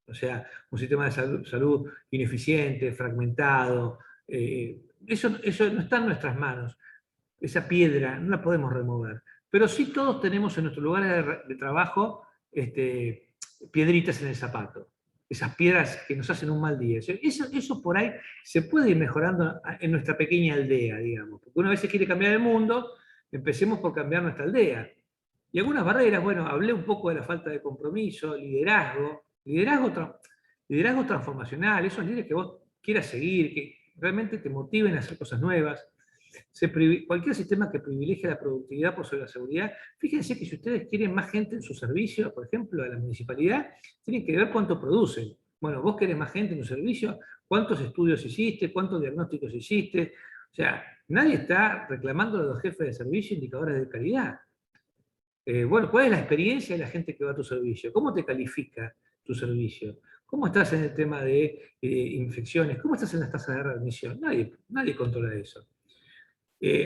O sea, un sistema de salud ineficiente, fragmentado, eso no está en nuestras manos. Esa piedra no la podemos remover. Pero sí todos tenemos en nuestro lugar de trabajo piedritas en el zapato. Esas piedras que nos hacen un mal día. Eso por ahí se puede ir mejorando en nuestra pequeña aldea, digamos. Porque una vez se quiere cambiar el mundo, empecemos por cambiar nuestra aldea. Y algunas barreras, bueno, hablé un poco de la falta de compromiso, liderazgo transformacional, esos líderes que vos quieras seguir, que realmente te motiven a hacer cosas nuevas. Cualquier sistema que privilegie la productividad por sobre la seguridad, fíjense que si ustedes quieren más gente en su servicio, por ejemplo, a la municipalidad, tienen que ver cuánto producen. Bueno, vos querés más gente en tu servicio, cuántos estudios hiciste, cuántos diagnósticos hiciste. O sea, nadie está reclamando a los jefes de servicio indicadores de calidad. Bueno, ¿cuál es la experiencia de la gente que va a tu servicio? ¿Cómo te califica tu servicio? ¿Cómo estás en el tema de infecciones? ¿Cómo estás en las tasas de readmisión? Nadie controla eso.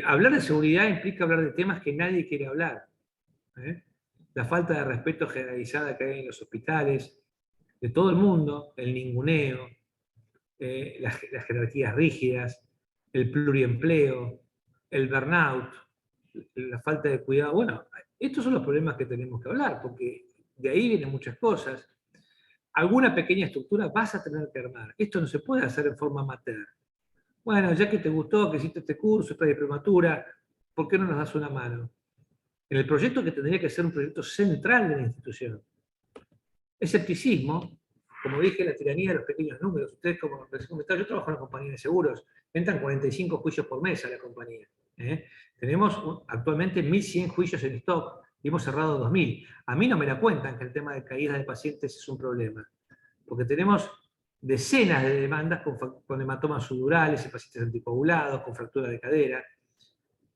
Hablar de seguridad implica hablar de temas que nadie quiere hablar. La falta de respeto generalizada que hay en los hospitales, de todo el mundo, el ninguneo, las jerarquías rígidas, el pluriempleo, el burnout, la falta de cuidado. Bueno, estos son los problemas que tenemos que hablar, porque de ahí vienen muchas cosas. Alguna pequeña estructura vas a tener que armar. Esto no se puede hacer en forma amateur. Bueno, ya que te gustó, que hiciste este curso, esta diplomatura, ¿por qué no nos das una mano? En el proyecto que tendría que ser un proyecto central de la institución. Escepticismo, como dije, la tiranía de los pequeños números. Ustedes, como recién comentaron, yo trabajo en una compañía de seguros, entran 45 juicios por mes a la compañía. Tenemos actualmente 1.100 juicios en stock y hemos cerrado 2.000. A mí no me la cuentan que el tema de caídas de pacientes es un problema, porque tenemos decenas de demandas con hematomas sudurales, pacientes anticoagulados, con fractura de cadera.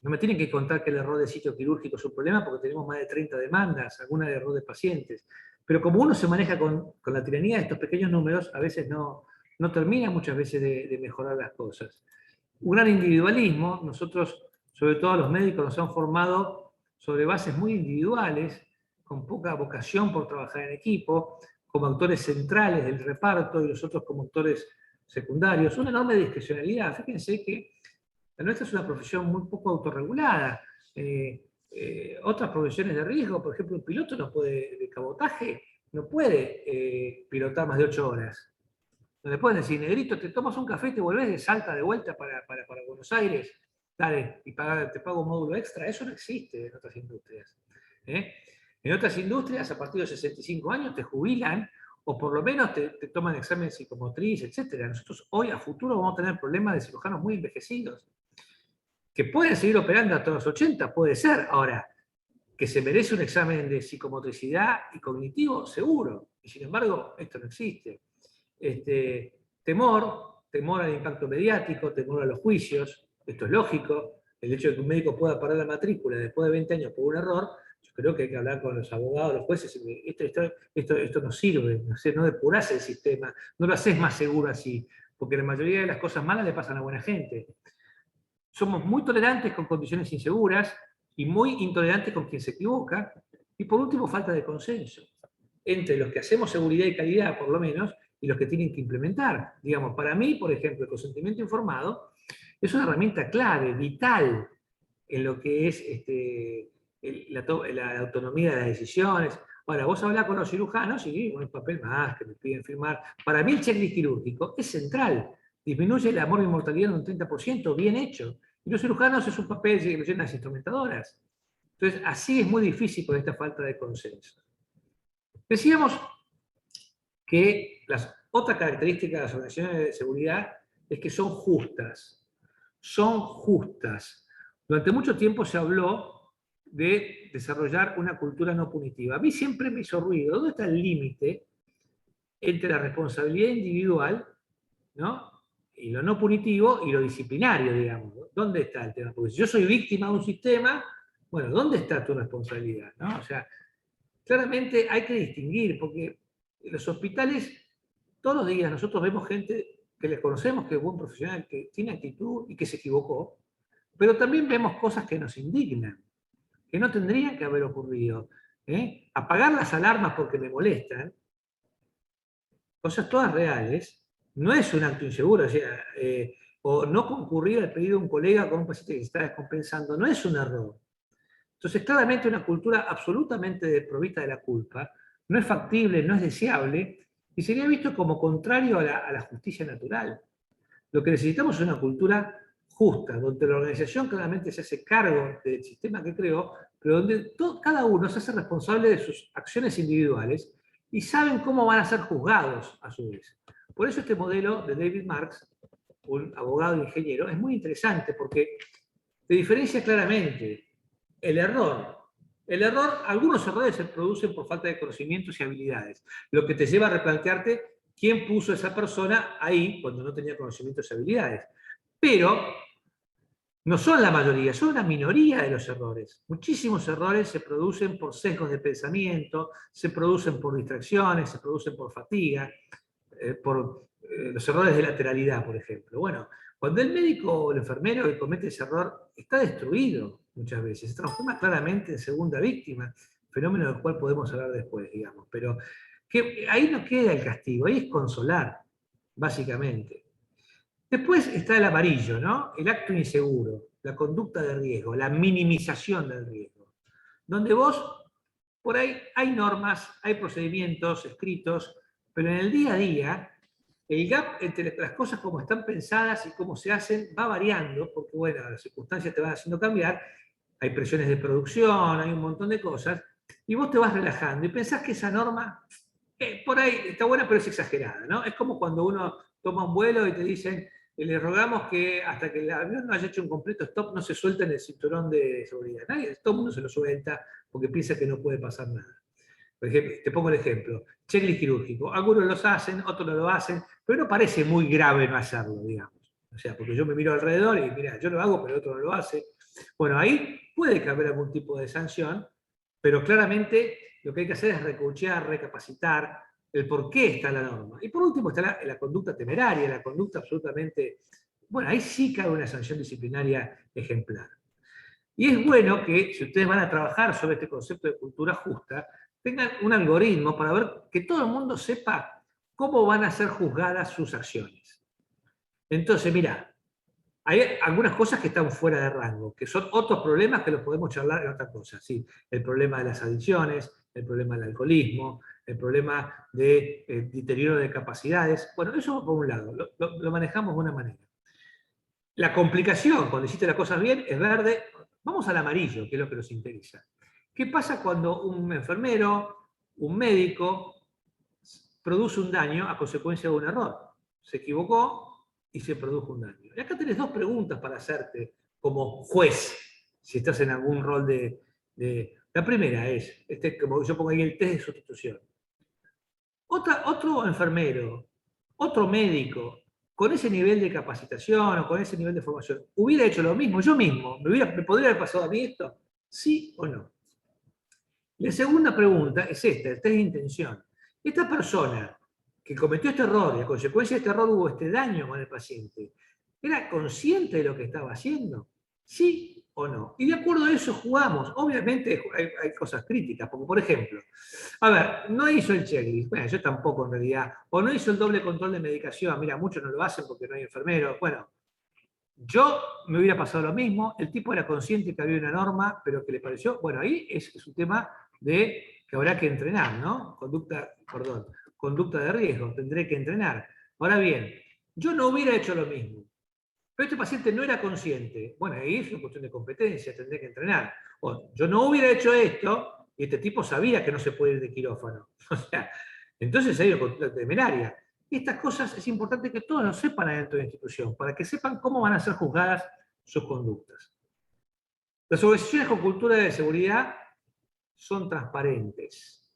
No me tienen que contar que el error de sitio quirúrgico es un problema porque tenemos más de 30 demandas, algunas de error de pacientes. Pero como uno se maneja con la tiranía de estos pequeños números, a veces no termina muchas veces de mejorar las cosas. Un gran individualismo, nosotros, sobre todo los médicos, nos han formado sobre bases muy individuales, con poca vocación por trabajar en equipo, como actores centrales del reparto y los otros como actores secundarios. Una enorme discrecionalidad. Fíjense que la nuestra es una profesión muy poco autorregulada. Otras profesiones de riesgo, por ejemplo, un piloto de cabotaje, no puede pilotar más de 8 horas. No le pueden decir, negrito, te tomas un café y te volvés de Salta de vuelta para Buenos Aires, dale, y te pago un módulo extra. Eso no existe en otras industrias. En otras industrias, a partir de los 65 años, te jubilan o por lo menos te toman examen psicomotriz, etc. Nosotros hoy, a futuro, vamos a tener problemas de cirujanos muy envejecidos. Que pueden seguir operando hasta los 80, puede ser. Ahora, que se merece un examen de psicomotricidad y cognitivo, seguro. Y sin embargo, esto no existe. Temor al impacto mediático, temor a los juicios, esto es lógico. El hecho de que un médico pueda parar la matrícula después de 20 años por un error, yo creo que hay que hablar con los abogados, los jueces, esto no sirve, no depurás el sistema, no lo haces más seguro así, porque la mayoría de las cosas malas le pasan a buena gente. Somos muy tolerantes con condiciones inseguras y muy intolerantes con quien se equivoca. Y por último, falta de consenso. entre los que hacemos seguridad y calidad, por lo menos, y los que tienen que implementar. Digamos, para mí, por ejemplo, el consentimiento informado es una herramienta clave, vital, en lo que es la autonomía de las decisiones. Ahora, vos hablás con los cirujanos y un papel más que me piden firmar. Para mí el checklist quirúrgico es central. Disminuye la mortalidad en un 30%, bien hecho. Y los cirujanos es un papel que lo llenan las instrumentadoras. Entonces, así es muy difícil con esta falta de consenso. Decíamos que las otras características de las organizaciones de seguridad es que son justas. Son justas. Durante mucho tiempo se habló de desarrollar una cultura no punitiva. A mí siempre me hizo ruido. ¿Dónde está el límite entre la responsabilidad individual, ¿no?, y lo no punitivo y lo disciplinario, digamos? ¿Dónde está el tema? Porque si yo soy víctima de un sistema, bueno, ¿dónde está tu responsabilidad? ¿No? O sea, claramente hay que distinguir, porque en los hospitales, todos los días nosotros vemos gente que les conocemos, que es buen profesional, que tiene actitud y que se equivocó, pero también vemos cosas que nos indignan, que no tendrían que haber ocurrido. Apagar las alarmas porque me molestan, cosas todas reales, no es un acto inseguro, o sea, o no concurrir al pedido de un colega con un paciente que se está descompensando, no es un error. Entonces, claramente una cultura absolutamente desprovista de la culpa no es factible, no es deseable, y sería visto como contrario a la justicia natural. Lo que necesitamos es una cultura justa, donde la organización claramente se hace cargo del sistema que creó, pero donde cada uno se hace responsable de sus acciones individuales y saben cómo van a ser juzgados a su vez. Por eso este modelo de David Marks, un abogado e ingeniero, es muy interesante porque te diferencia claramente el error. Algunos errores se producen por falta de conocimientos y habilidades, lo que te lleva a replantearte quién puso a esa persona ahí cuando no tenía conocimientos y habilidades. Pero no son la mayoría, son una minoría de los errores. Muchísimos errores se producen por sesgos de pensamiento, se producen por distracciones, se producen por fatiga, por los errores de lateralidad, por ejemplo. Bueno, cuando el médico o el enfermero que comete ese error está destruido muchas veces, se transforma claramente en segunda víctima, fenómeno del cual podemos hablar después, digamos. Pero que ahí no queda el castigo, ahí es consolar, básicamente. Después está el amarillo, ¿no? El acto inseguro, la conducta de riesgo, la minimización del riesgo. Donde vos, por ahí hay normas, hay procedimientos escritos, pero en el día a día, el gap entre las cosas como están pensadas y cómo se hacen va variando, porque bueno, las circunstancias te van haciendo cambiar, hay presiones de producción, hay un montón de cosas, y vos te vas relajando y pensás que esa norma, por ahí está buena, pero es exagerada, ¿no? Es como cuando uno toma un vuelo y te dicen, le rogamos que hasta que el avión no haya hecho un completo stop, no se suelte en el cinturón de seguridad. Todo el mundo se lo suelta porque piensa que no puede pasar nada. Por ejemplo, te pongo el ejemplo, checklist quirúrgico. Algunos los hacen, otros no lo hacen, pero no parece muy grave no hacerlo, digamos. O sea, porque yo me miro alrededor y mira, yo lo hago, pero otro no lo hace. Bueno, ahí puede haber algún tipo de sanción, pero claramente lo que hay que hacer es recoachear, recapacitar el por qué está la norma. Y por último está la conducta temeraria, la conducta absolutamente... Bueno, ahí sí cabe una sanción disciplinaria ejemplar. Y es bueno que, si ustedes van a trabajar sobre este concepto de cultura justa, tengan un algoritmo para ver que todo el mundo sepa cómo van a ser juzgadas sus acciones. Entonces, mirá, hay algunas cosas que están fuera de rango, que son otros problemas que los podemos charlar en otras cosas. ¿Sí? El problema de las adicciones, el problema del alcoholismo, el problema de deterioro de capacidades. Bueno, eso por un lado, lo manejamos de una manera. La complicación, cuando hiciste las cosas bien, es verde. Vamos al amarillo, que es lo que nos interesa. ¿Qué pasa cuando un enfermero, un médico, produce un daño a consecuencia de un error? Se equivocó y se produjo un daño. Y acá tenés dos preguntas para hacerte como juez, si estás en algún rol de... La primera es, como yo pongo ahí el test de sustitución. Otro enfermero, otro médico, con ese nivel de capacitación o con ese nivel de formación, ¿hubiera hecho lo mismo? Yo mismo, ¿me podría haber pasado a mí esto? ¿Sí o no? La segunda pregunta es esta, el test de intención. Esta persona que cometió este error y a consecuencia de este error hubo este daño con el paciente, ¿era consciente de lo que estaba haciendo? ¿Sí o no. Y de acuerdo a eso jugamos. Obviamente hay cosas críticas, porque por ejemplo, a ver, no hizo el checklist, bueno, yo tampoco en realidad, o no hizo el doble control de medicación, mira, muchos no lo hacen porque no hay enfermeros, bueno, yo me hubiera pasado lo mismo, el tipo era consciente que había una norma, pero que le pareció, bueno, ahí es un tema de que habrá que entrenar, ¿no? Conducta de riesgo, tendré que entrenar. Ahora bien, yo no hubiera hecho lo mismo, pero este paciente no era consciente. Bueno, ahí es una cuestión de competencia, tendré que entrenar. O yo no hubiera hecho esto, y este tipo sabía que no se puede ir de quirófano. O sea, entonces hay una conducta temeraria. Y estas cosas es importante que todos lo sepan adentro de la institución, para que sepan cómo van a ser juzgadas sus conductas. Las organizaciones con cultura de seguridad son transparentes.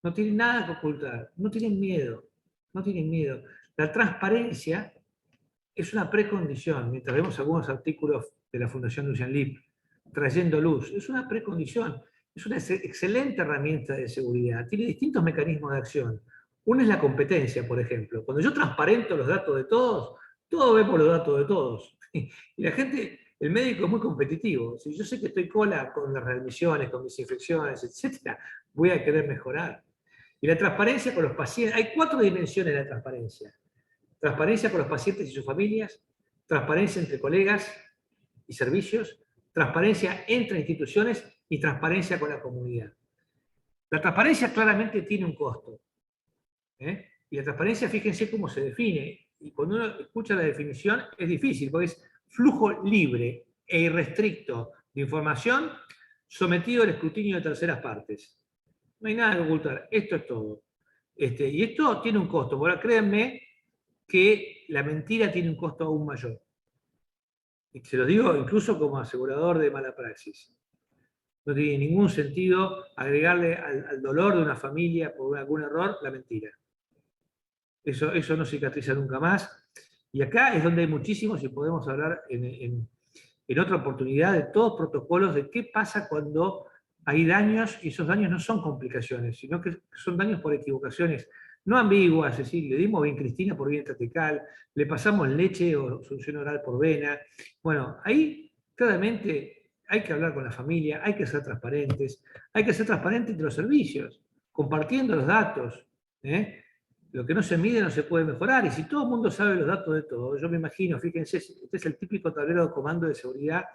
No tienen nada que ocultar, no tienen miedo, no tienen miedo. La transparencia es una precondición, mientras vemos algunos artículos de la Fundación Lucian Lip trayendo luz, es una precondición, es una excelente herramienta de seguridad, tiene distintos mecanismos de acción. Uno es la competencia, por ejemplo. Cuando yo transparento los datos de todos vemos los datos de todos. Y la gente, el médico es muy competitivo. Si yo sé que estoy cola con las readmisiones, con mis infecciones, etc., voy a querer mejorar. Y la transparencia con los pacientes, hay 4 dimensiones de la transparencia. Transparencia con los pacientes y sus familias, transparencia entre colegas y servicios, transparencia entre instituciones y transparencia con la comunidad. La transparencia claramente tiene un costo. Y la transparencia, fíjense cómo se define. Y cuando uno escucha la definición es difícil, porque es flujo libre e irrestricto de información sometido al escrutinio de terceras partes. No hay nada que ocultar, esto es todo. Y esto tiene un costo. Ahora, créanme que la mentira tiene un costo aún mayor. Y se lo digo incluso como asegurador de mala praxis. No tiene ningún sentido agregarle al dolor de una familia por algún error la mentira. Eso no cicatriza nunca más. Y acá es donde hay muchísimos, y podemos hablar en otra oportunidad, de todos protocolos de qué pasa cuando hay daños, y esos daños no son complicaciones, sino que son daños por equivocaciones no ambiguas, es decir, le dimos bien Cristina por bien tratecal, le pasamos leche o solución oral por vena. Bueno, ahí claramente hay que hablar con la familia, hay que ser transparentes entre los servicios, compartiendo los datos. Lo que no se mide no se puede mejorar, y si todo el mundo sabe los datos de todo, yo me imagino, fíjense, este es el típico tablero de comando de seguridad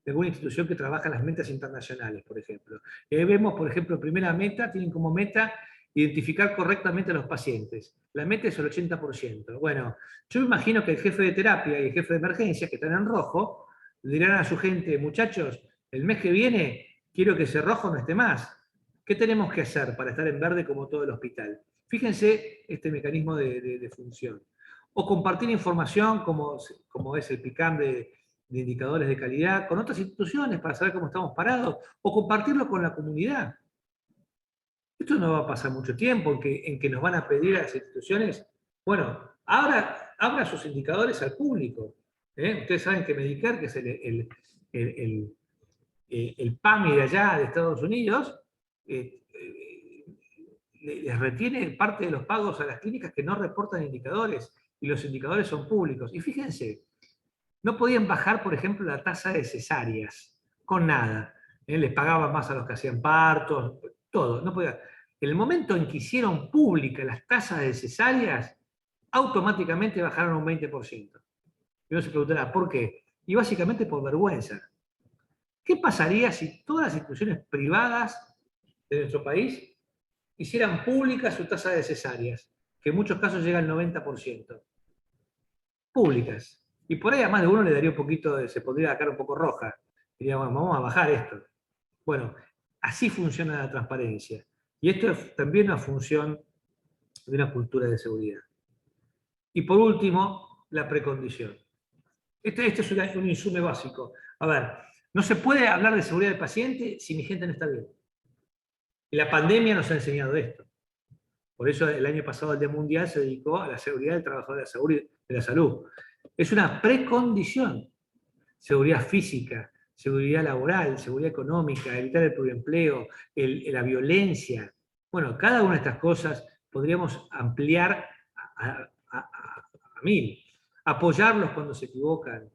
de alguna institución que trabaja en las metas internacionales, por ejemplo. Y ahí vemos, por ejemplo, primera meta, tienen como meta identificar correctamente a los pacientes. La meta es el 80%. Bueno, yo me imagino que el jefe de terapia y el jefe de emergencia, que están en rojo, le dirán a su gente, muchachos, el mes que viene quiero que ese rojo no esté más. ¿Qué tenemos que hacer para estar en verde como todo el hospital? Fíjense este mecanismo de función. O compartir información, como es el PICAM de indicadores de calidad, con otras instituciones para saber cómo estamos parados, o compartirlo con la comunidad. Esto no va a pasar mucho tiempo en que nos van a pedir a las instituciones, bueno, abra sus indicadores al público. Ustedes saben que Medicare, que es el PAMI de allá de Estados Unidos, les retiene parte de los pagos a las clínicas que no reportan indicadores, y los indicadores son públicos. Y fíjense, no podían bajar, por ejemplo, la tasa de cesáreas, con nada. Les pagaban más a los que hacían partos, todo. No podía. En el momento en que hicieron públicas las tasas de cesáreas, automáticamente bajaron un 20%. Y uno se preguntará, ¿por qué? Y básicamente por vergüenza. ¿Qué pasaría si todas las instituciones privadas de nuestro país hicieran públicas su tasa de cesáreas, que en muchos casos llega al 90%? Públicas. Y por ahí a más de uno le daría un poquito, se pondría la cara un poco roja. Diría, bueno, vamos a bajar esto. Bueno, así funciona la transparencia. Y esto es también una función de una cultura de seguridad. Y por último, la precondición. Este es un insumo básico. A ver, no se puede hablar de seguridad del paciente si mi gente no está bien. Y la pandemia nos ha enseñado esto. Por eso el año pasado el Día Mundial se dedicó a la seguridad del trabajador de la salud. Es una precondición. Seguridad física, seguridad laboral, seguridad económica, evitar el pluriempleo, la violencia. Bueno, cada una de estas cosas podríamos ampliar a 1000. Apoyarlos cuando se equivocan.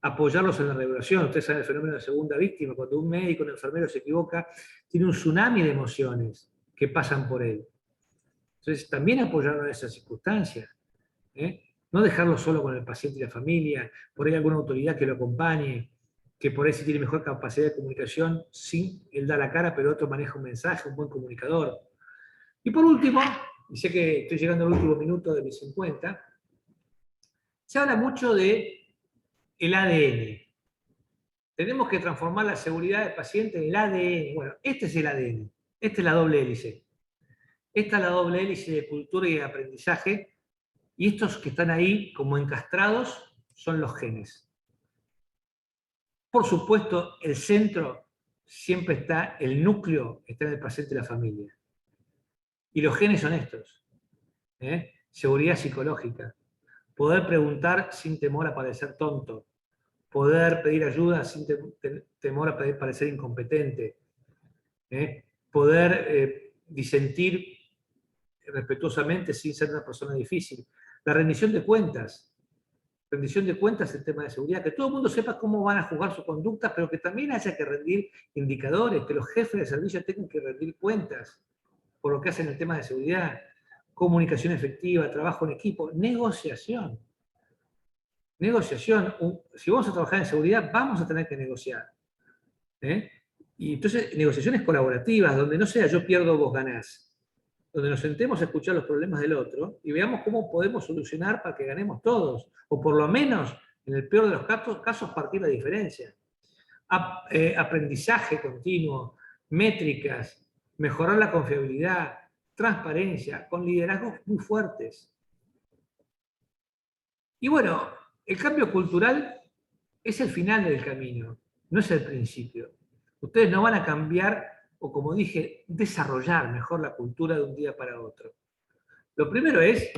apoyarlos en la regulación. Ustedes saben el fenómeno de segunda víctima, cuando un médico, un enfermero se equivoca, tiene un tsunami de emociones que pasan por él. Entonces, también apoyarlo en esas circunstancias. No dejarlo solo con el paciente y la familia, por ahí alguna autoridad que lo acompañe, que por ahí sí tiene mejor capacidad de comunicación, sí, él da la cara, pero otro maneja un mensaje, un buen comunicador. Y por último, y sé que estoy llegando al último minuto de mis 50, se habla mucho de el ADN. Tenemos que transformar la seguridad del paciente en el ADN. Bueno, este es el ADN, esta es la doble hélice. Esta es la doble hélice de cultura y de aprendizaje, y estos que están ahí como encastrados son los genes. Por supuesto, el centro siempre está, el núcleo está en el paciente y la familia. Y los genes son estos. Seguridad psicológica. Poder preguntar sin temor a parecer tonto. Poder pedir ayuda sin temor a parecer incompetente. Poder disentir respetuosamente sin ser una persona difícil. La rendición de cuentas. Rendición de cuentas el tema de seguridad, que todo el mundo sepa cómo van a juzgar su conducta, pero que también haya que rendir indicadores, que los jefes de servicio tengan que rendir cuentas por lo que hacen en el tema de seguridad, comunicación efectiva, trabajo en equipo, negociación. Negociación, si vamos a trabajar en seguridad, vamos a tener que negociar. Y entonces, negociaciones colaborativas, donde no sea yo pierdo, vos ganás. Donde nos sentemos a escuchar los problemas del otro y veamos cómo podemos solucionar para que ganemos todos, o por lo menos, en el peor de los casos partir la diferencia. Aprendizaje continuo, métricas, mejorar la confiabilidad, transparencia, con liderazgos muy fuertes. Y bueno, el cambio cultural es el final del camino, no es el principio. Ustedes no van a cambiar, o como dije, desarrollar mejor la cultura de un día para otro. Lo primero es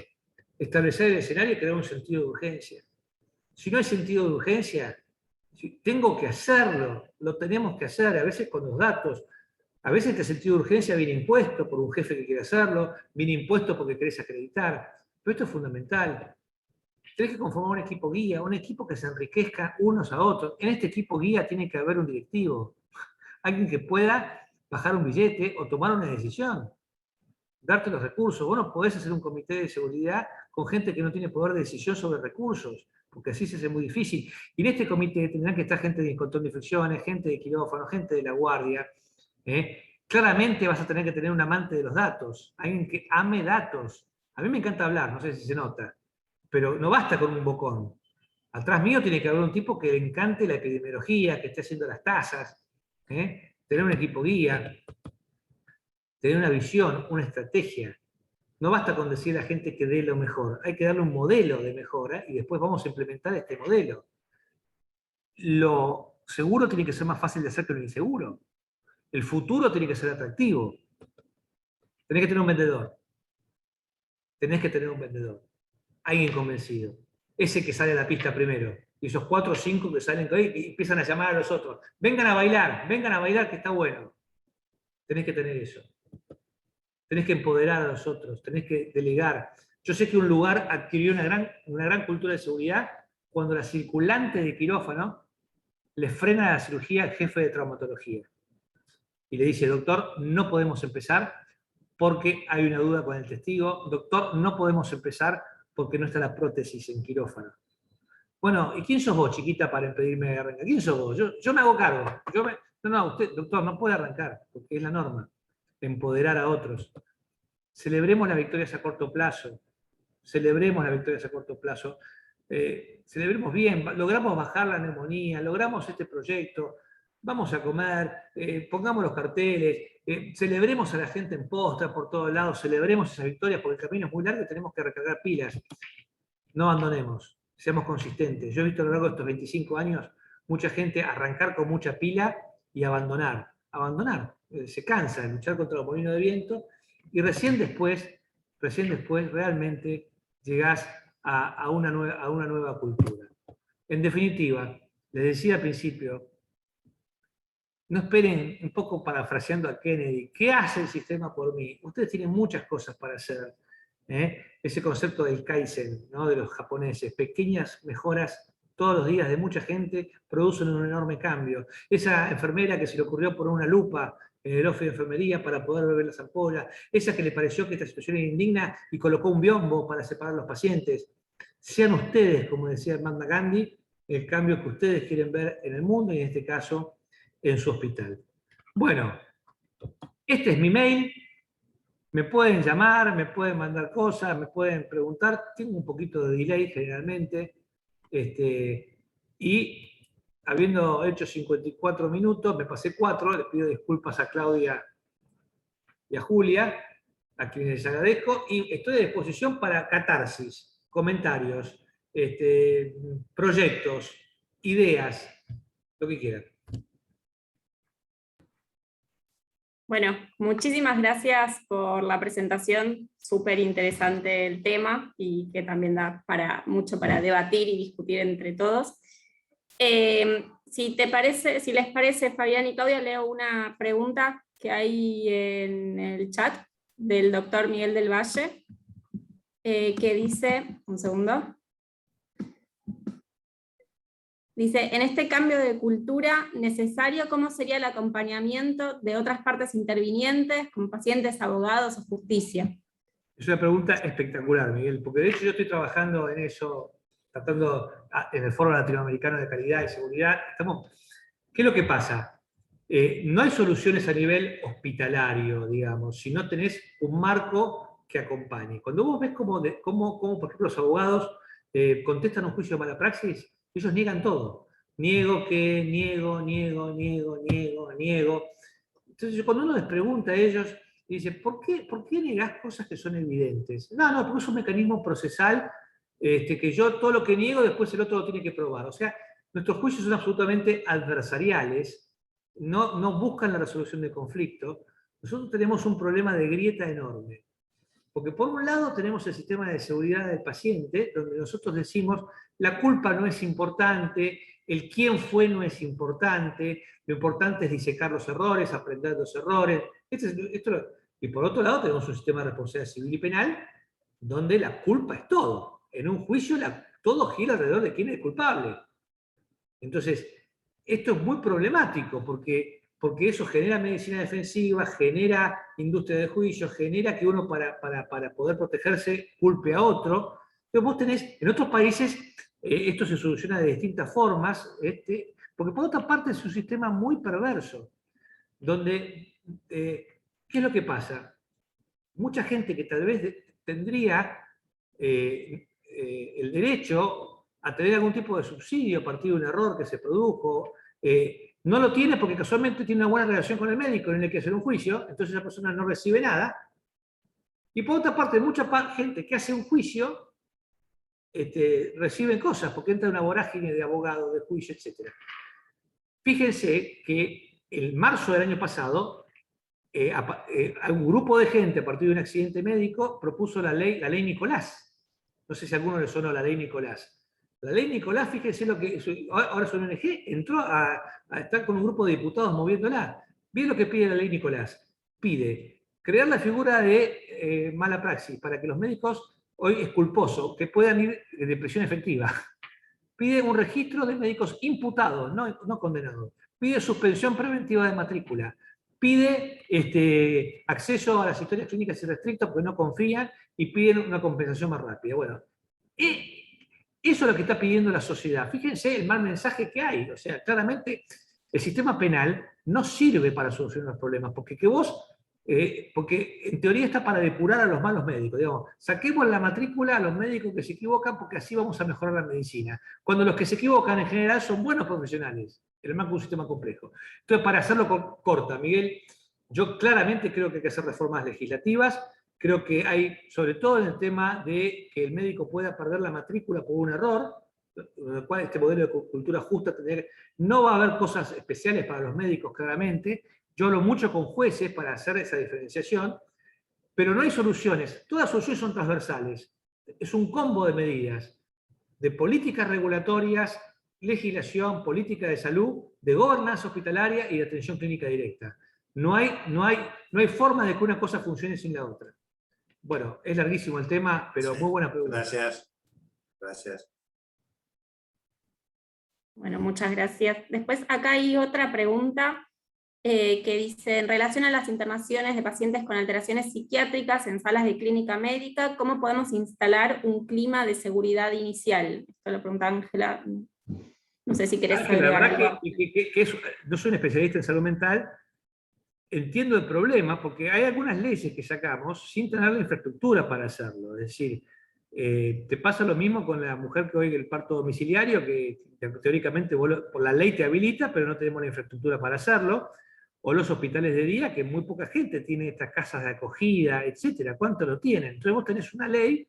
establecer el escenario y crear un sentido de urgencia. Si no hay sentido de urgencia, tengo que hacerlo, lo tenemos que hacer, a veces con los datos. A veces este sentido de urgencia viene impuesto por un jefe que quiere hacerlo, viene impuesto porque querés acreditar. Pero esto es fundamental. Tenés que conformar un equipo guía, un equipo que se enriquezca unos a otros. En este equipo guía tiene que haber un directivo, alguien que pueda bajar un billete o tomar una decisión, darte los recursos. Vos no podés hacer un comité de seguridad con gente que no tiene poder de decisión sobre recursos, porque así se hace muy difícil. Y en este comité tendrán que estar gente de control de infecciones, gente de quirófano, gente de la guardia. Claramente vas a tener que tener un amante de los datos, alguien que ame datos. A mí me encanta hablar, no sé si se nota, pero no basta con un bocón. Atrás mío tiene que haber un tipo que le encante la epidemiología, que esté haciendo las tasas, tener un equipo guía, tener una visión, una estrategia. No basta con decir a la gente que dé lo mejor, hay que darle un modelo de mejora y después vamos a implementar este modelo. Lo seguro tiene que ser más fácil de hacer que lo inseguro. El futuro tiene que ser atractivo. Tenés que tener un vendedor. Tenés que tener un vendedor. Alguien convencido. Ese que sale a la pista primero. Y esos 4 o 5 que salen y empiezan a llamar a los otros. Vengan a bailar que está bueno. Tenés que tener eso. Tenés que empoderar a los otros, tenés que delegar. Yo sé que un lugar adquirió una gran cultura de seguridad cuando la circulante de quirófano le frena la cirugía al jefe de traumatología. Y le dice, doctor, no podemos empezar porque hay una duda con el testigo. Doctor, no podemos empezar porque no está la prótesis en quirófano. Bueno, ¿y quién sos vos, chiquita, para impedirme arrancar? ¿Quién sos vos? Yo me hago cargo. No, usted, doctor, no puede arrancar, porque es la norma. Empoderar a otros. Celebremos las victorias a corto plazo. Celebremos las victorias a corto plazo. Celebremos bien, logramos bajar la neumonía, logramos este proyecto, vamos a comer, pongamos los carteles, celebremos a la gente en posta por todos lados, celebremos esas victorias porque el camino es muy largo y tenemos que recargar pilas. No abandonemos, seamos consistentes. Yo he visto a lo largo de estos 25 años mucha gente arrancar con mucha pila y abandonar. Se cansa de luchar contra los molinos de viento y recién después realmente llegás a una nueva cultura. En definitiva, les decía al principio, no esperen, un poco parafraseando a Kennedy, ¿qué hace el sistema por mí? Ustedes tienen muchas cosas para hacer. Ese concepto del Kaizen, ¿no? De los japoneses, pequeñas mejoras todos los días de mucha gente producen un enorme cambio. Esa enfermera que se le ocurrió poner una lupa en el office de enfermería para poder ver las ampollas, esa que le pareció que esta situación era indigna y colocó un biombo para separar a los pacientes. Sean ustedes, como decía Mahatma Gandhi, el cambio que ustedes quieren ver en el mundo y en este caso en su hospital. Bueno, este es mi mail. Me pueden llamar, me pueden mandar cosas, me pueden preguntar. Tengo un poquito de delay generalmente. Y habiendo hecho 54 minutos, me pasé 4. Les pido disculpas a Claudia y a Julia, a quienes les agradezco. Y estoy a disposición para catarsis, comentarios, proyectos, ideas, lo que quieran. Bueno, muchísimas gracias por la presentación, súper interesante el tema y que también da mucho para debatir y discutir entre todos. Si les parece, Fabián y Claudia, leo una pregunta que hay en el chat del doctor Miguel del Valle, que dice, un segundo, dice, en este cambio de cultura necesario, ¿cómo sería el acompañamiento de otras partes intervinientes, como pacientes, abogados o justicia? Es una pregunta espectacular, Miguel, porque de hecho yo estoy trabajando en eso, tratando en el Foro Latinoamericano de Calidad y Seguridad. ¿Qué es lo que pasa? No hay soluciones a nivel hospitalario, digamos, si no tenés un marco que acompañe. Cuando vos ves cómo por ejemplo, los abogados contestan un juicio de mala praxis, ellos niegan todo. Niego. Entonces, cuando uno les pregunta a ellos, dice, ¿por qué negás cosas que son evidentes? No, porque es un mecanismo procesal que yo todo lo que niego, después el otro lo tiene que probar. O sea, nuestros juicios son absolutamente adversariales, no buscan la resolución del conflicto. Nosotros tenemos un problema de grieta enorme. Porque por un lado tenemos el sistema de seguridad del paciente, donde nosotros decimos, la culpa no es importante, el quién fue no es importante, lo importante es disecar los errores, aprender los errores. Y por otro lado tenemos un sistema de responsabilidad civil y penal, donde la culpa es todo. En un juicio todo gira alrededor de quién es el culpable. Entonces, esto es muy problemático, porque eso genera medicina defensiva, genera industria de juicio, genera que uno para poder protegerse culpe a otro. Pero vos tenés, en otros países, esto se soluciona de distintas formas, porque por otra parte es un sistema muy perverso, donde, ¿qué es lo que pasa? Mucha gente que tal vez tendría el derecho a tener algún tipo de subsidio a partir de un error que se produjo, no lo tiene porque casualmente tiene una buena relación con el médico, no le hay que hacer un juicio, entonces esa persona no recibe nada. Y por otra parte, mucha gente que hace un juicio reciben cosas, porque entra una vorágine de abogados, de juicio, etc. Fíjense que en marzo del año pasado, un grupo de gente a partir de un accidente médico propuso la ley Nicolás. No sé si a alguno le sonó la ley Nicolás. La ley Nicolás, fíjense lo que ahora es una ONG, entró a estar con un grupo de diputados moviéndola. Miren lo que pide la ley Nicolás. Pide crear la figura de mala praxis para que los médicos, hoy es culposo, que puedan ir de prisión efectiva. Pide un registro de médicos imputados, no condenados. Pide suspensión preventiva de matrícula. Pide acceso a las historias clínicas irrestrictas porque no confían y piden una compensación más rápida. Bueno, eso es lo que está pidiendo la sociedad. Fíjense el mal mensaje que hay. O sea, claramente el sistema penal no sirve para solucionar los problemas, porque porque en teoría está para depurar a los malos médicos. Digamos, saquemos la matrícula a los médicos que se equivocan porque así vamos a mejorar la medicina. Cuando los que se equivocan en general son buenos profesionales. El más que un sistema complejo. Entonces, para hacerlo corta, Miguel, yo claramente creo que hay que hacer reformas legislativas. Creo que hay, sobre todo en el tema de que el médico pueda perder la matrícula por un error, en el cual este modelo de cultura justa no va a haber cosas especiales para los médicos, claramente. Yo hablo mucho con jueces para hacer esa diferenciación, pero no hay soluciones. Todas las soluciones son transversales. Es un combo de medidas, de políticas regulatorias, legislación, política de salud, de gobernanza hospitalaria y de atención clínica directa. No hay forma de que una cosa funcione sin la otra. Bueno, es larguísimo el tema, pero sí. Muy buena pregunta. Gracias. Bueno, muchas gracias. Después acá hay otra pregunta que dice, en relación a las internaciones de pacientes con alteraciones psiquiátricas en salas de clínica médica, ¿cómo podemos instalar un clima de seguridad inicial? Esto lo pregunta Ángela. No sé si querés Ángela, la agregar verdad algo. no soy un especialista en salud mental, entiendo el problema porque hay algunas leyes que sacamos sin tener la infraestructura para hacerlo. Es decir, te pasa lo mismo con la mujer que hoy el parto domiciliario, que teóricamente por la ley te habilita, pero no tenemos la infraestructura para hacerlo. O los hospitales de día, que muy poca gente tiene estas casas de acogida, etcétera. ¿Cuánto lo tienen? Entonces vos tenés una ley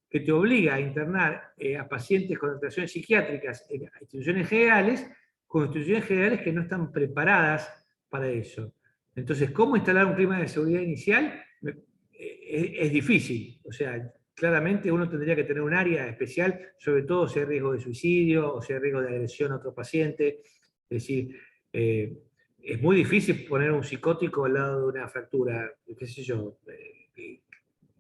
que te obliga a internar a pacientes con alteraciones psiquiátricas en instituciones generales, con instituciones generales que no están preparadas para eso. Entonces, ¿cómo instalar un clima de seguridad inicial? Es difícil. O sea, claramente uno tendría que tener un área especial, sobre todo si hay riesgo de suicidio o si hay riesgo de agresión a otro paciente. Es decir, es muy difícil poner un psicótico al lado de una fractura, qué sé yo.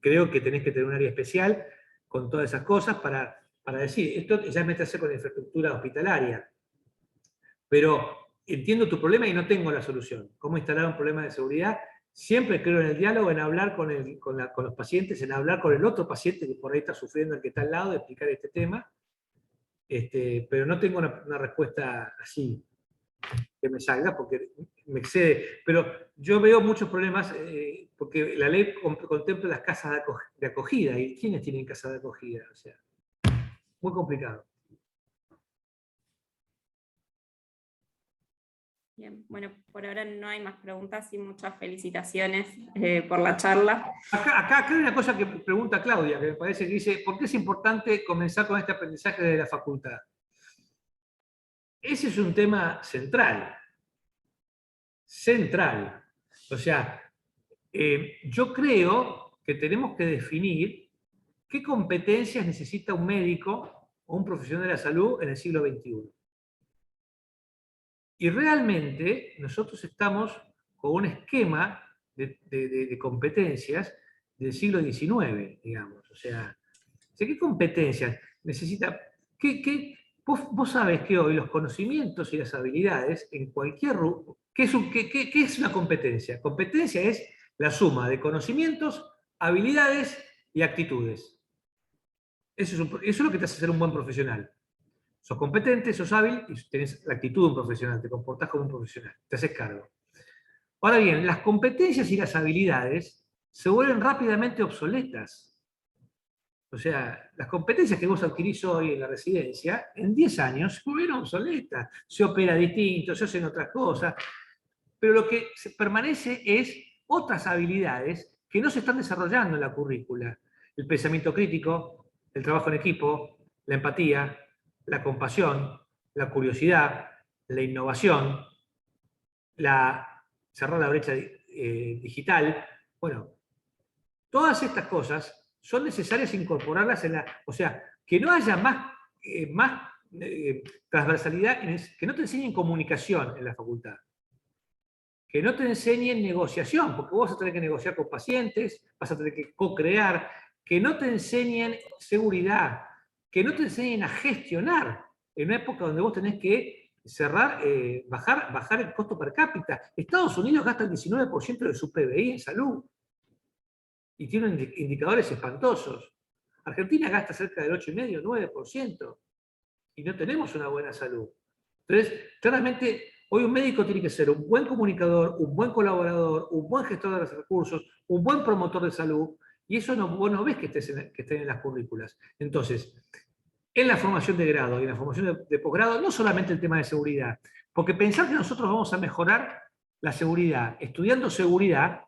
Creo que tenés que tener un área especial con todas esas cosas para decir, esto ya es meterse con la infraestructura hospitalaria. Pero entiendo tu problema y no tengo la solución. ¿Cómo instalar un problema de seguridad? Siempre creo en el diálogo, en hablar con los pacientes, en hablar con el otro paciente que por ahí está sufriendo, el que está al lado, de explicar este tema. Pero no tengo una respuesta así que me salga porque me excede. Pero yo veo muchos problemas porque la ley contempla las casas de acogida. ¿Y quiénes tienen casas de acogida? O sea, muy complicado. Bien, bueno, por ahora no hay más preguntas y muchas felicitaciones por la charla. Acá hay una cosa que pregunta Claudia, que me parece que dice, ¿por qué es importante comenzar con este aprendizaje desde la facultad? Ese es un tema central. Central. O sea, yo creo que tenemos que definir qué competencias necesita un médico o un profesional de la salud en el siglo XXI. Y realmente nosotros estamos con un esquema de competencias del siglo XIX, digamos. O sea, ¿qué competencias necesita? Vos sabés que hoy los conocimientos y las habilidades en cualquier rubro, ¿qué es una competencia? Competencia es la suma de conocimientos, habilidades y actitudes. Eso es lo que te hace ser un buen profesional. Sos competente, sos hábil y tenés la actitud de un profesional, te comportás como un profesional, te haces cargo. Ahora bien, las competencias y las habilidades se vuelven rápidamente obsoletas. O sea, las competencias que vos adquirís hoy en la residencia, en 10 años se volvieron obsoletas. Se opera distinto, se hacen otras cosas, pero lo que permanece es otras habilidades que no se están desarrollando en la currícula. El pensamiento crítico, el trabajo en equipo, la empatía, la compasión, la curiosidad, la innovación, cerrar la brecha digital. Bueno, todas estas cosas son necesarias incorporarlas en la... O sea, que no haya más transversalidad, que no te enseñen comunicación en la facultad, que no te enseñen negociación, porque vos vas a tener que negociar con pacientes, vas a tener que co-crear, que no te enseñen seguridad, que no te enseñen a gestionar en una época donde vos tenés que bajar el costo per cápita. Estados Unidos gasta el 19% de su PBI en salud y tiene indicadores espantosos. Argentina gasta cerca del 8,5, 9% y no tenemos una buena salud. Entonces, claramente, hoy un médico tiene que ser un buen comunicador, un buen colaborador, un buen gestor de los recursos, un buen promotor de salud, y eso vos no ves que estén en las currículas. Entonces, en la formación de grado y en la formación de posgrado, no solamente el tema de seguridad, porque pensar que nosotros vamos a mejorar la seguridad estudiando seguridad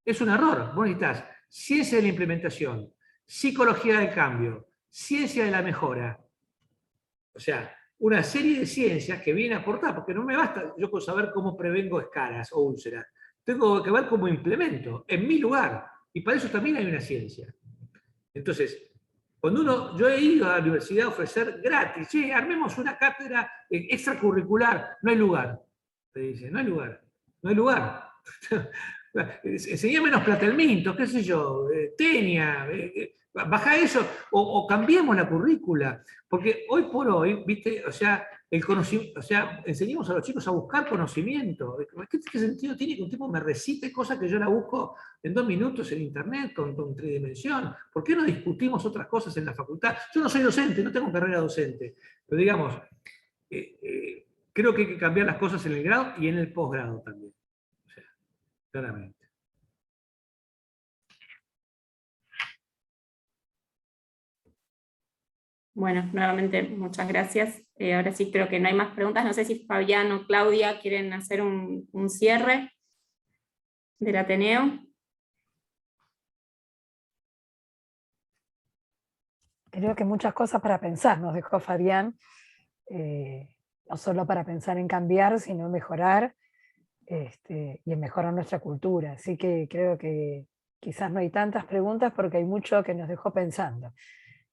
es un error. Vos necesitas ciencia de la implementación, psicología del cambio, ciencia de la mejora. O sea, una serie de ciencias que vienen a aportar, porque no me basta yo con saber cómo prevengo escaras o úlceras. Tengo que ver cómo implemento, en mi lugar. Y para eso también hay una ciencia. Entonces, yo he ido a la universidad a ofrecer gratis, che, armemos una cátedra extracurricular, no hay lugar. Te dice, no hay lugar, no hay lugar. Enseñá menos platelmintos, qué sé yo, tenia, Baja eso, o cambiemos la currícula, porque hoy por hoy, ¿viste? O sea, el conocimiento, o sea, enseñamos a los chicos a buscar conocimiento. ¿Qué sentido tiene que un tipo me recite cosas que yo la busco en 2 minutos en internet con tridimensión? ¿Por qué no discutimos otras cosas en la facultad? Yo no soy docente, no tengo carrera docente, pero digamos, creo que hay que cambiar las cosas en el grado y en el posgrado también. O sea, claramente. Bueno, nuevamente muchas gracias. Ahora sí creo que no hay más preguntas. No sé si Fabián o Claudia quieren hacer un cierre del Ateneo. Creo que muchas cosas para pensar nos dejó Fabián, no solo para pensar en cambiar, sino en mejorar y en mejorar nuestra cultura. Así que creo que quizás no hay tantas preguntas porque hay mucho que nos dejó pensando.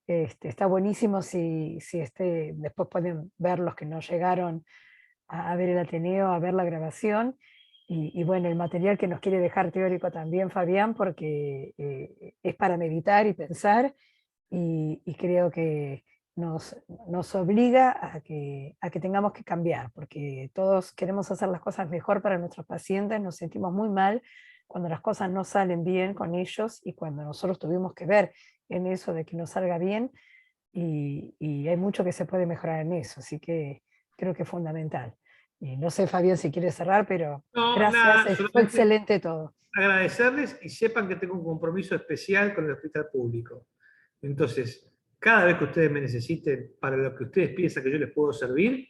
Está buenísimo si después pueden ver los que no llegaron a ver el Ateneo, a ver la grabación. Y bueno, el material que nos quiere dejar teórico también, Fabián, porque es para meditar y pensar, y creo que nos obliga a que tengamos que cambiar, porque todos queremos hacer las cosas mejor para nuestros pacientes, nos sentimos muy mal cuando las cosas no salen bien con ellos y cuando nosotros tuvimos que ver en eso de que no salga bien, y hay mucho que se puede mejorar en eso, así que creo que es fundamental. Y no sé, Fabián, si quieres cerrar, pero No, gracias, nada, fue excelente todo. agradecerles y sepan que tengo un compromiso especial con el hospital público. Entonces, cada vez que ustedes me necesiten para lo que ustedes piensan que yo les puedo servir,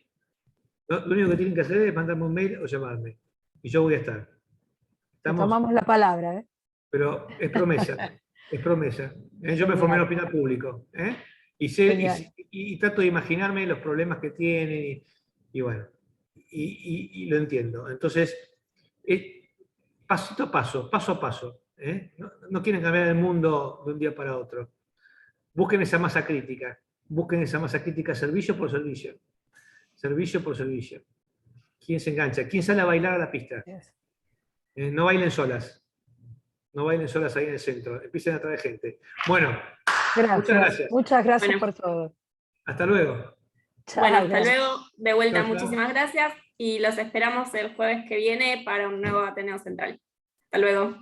lo único que tienen que hacer es mandarme un mail o llamarme. Y yo voy a estar. Te ¿Estamos? tomamos la palabra, ¿eh? Pero es promesa, es promesa. Yo me formé en el hospital público. Y trato de imaginarme los problemas que tienen y bueno, y lo entiendo. Entonces, pasito a paso, paso a paso. No quieren cambiar el mundo de un día para otro. Busquen esa masa crítica servicio por servicio. Servicio por servicio. ¿Quién se engancha? ¿Quién sale a bailar a la pista? No bailen solas. No bailen solas ahí en el centro. Empiecen a traer gente. Bueno, muchas gracias. Muchas gracias Bueno, por todo. Hasta luego. Chao, bueno, hasta gracias. luego. De vuelta, Chao, chao. muchísimas gracias y los esperamos el jueves que viene para un nuevo Ateneo Central. Hasta luego.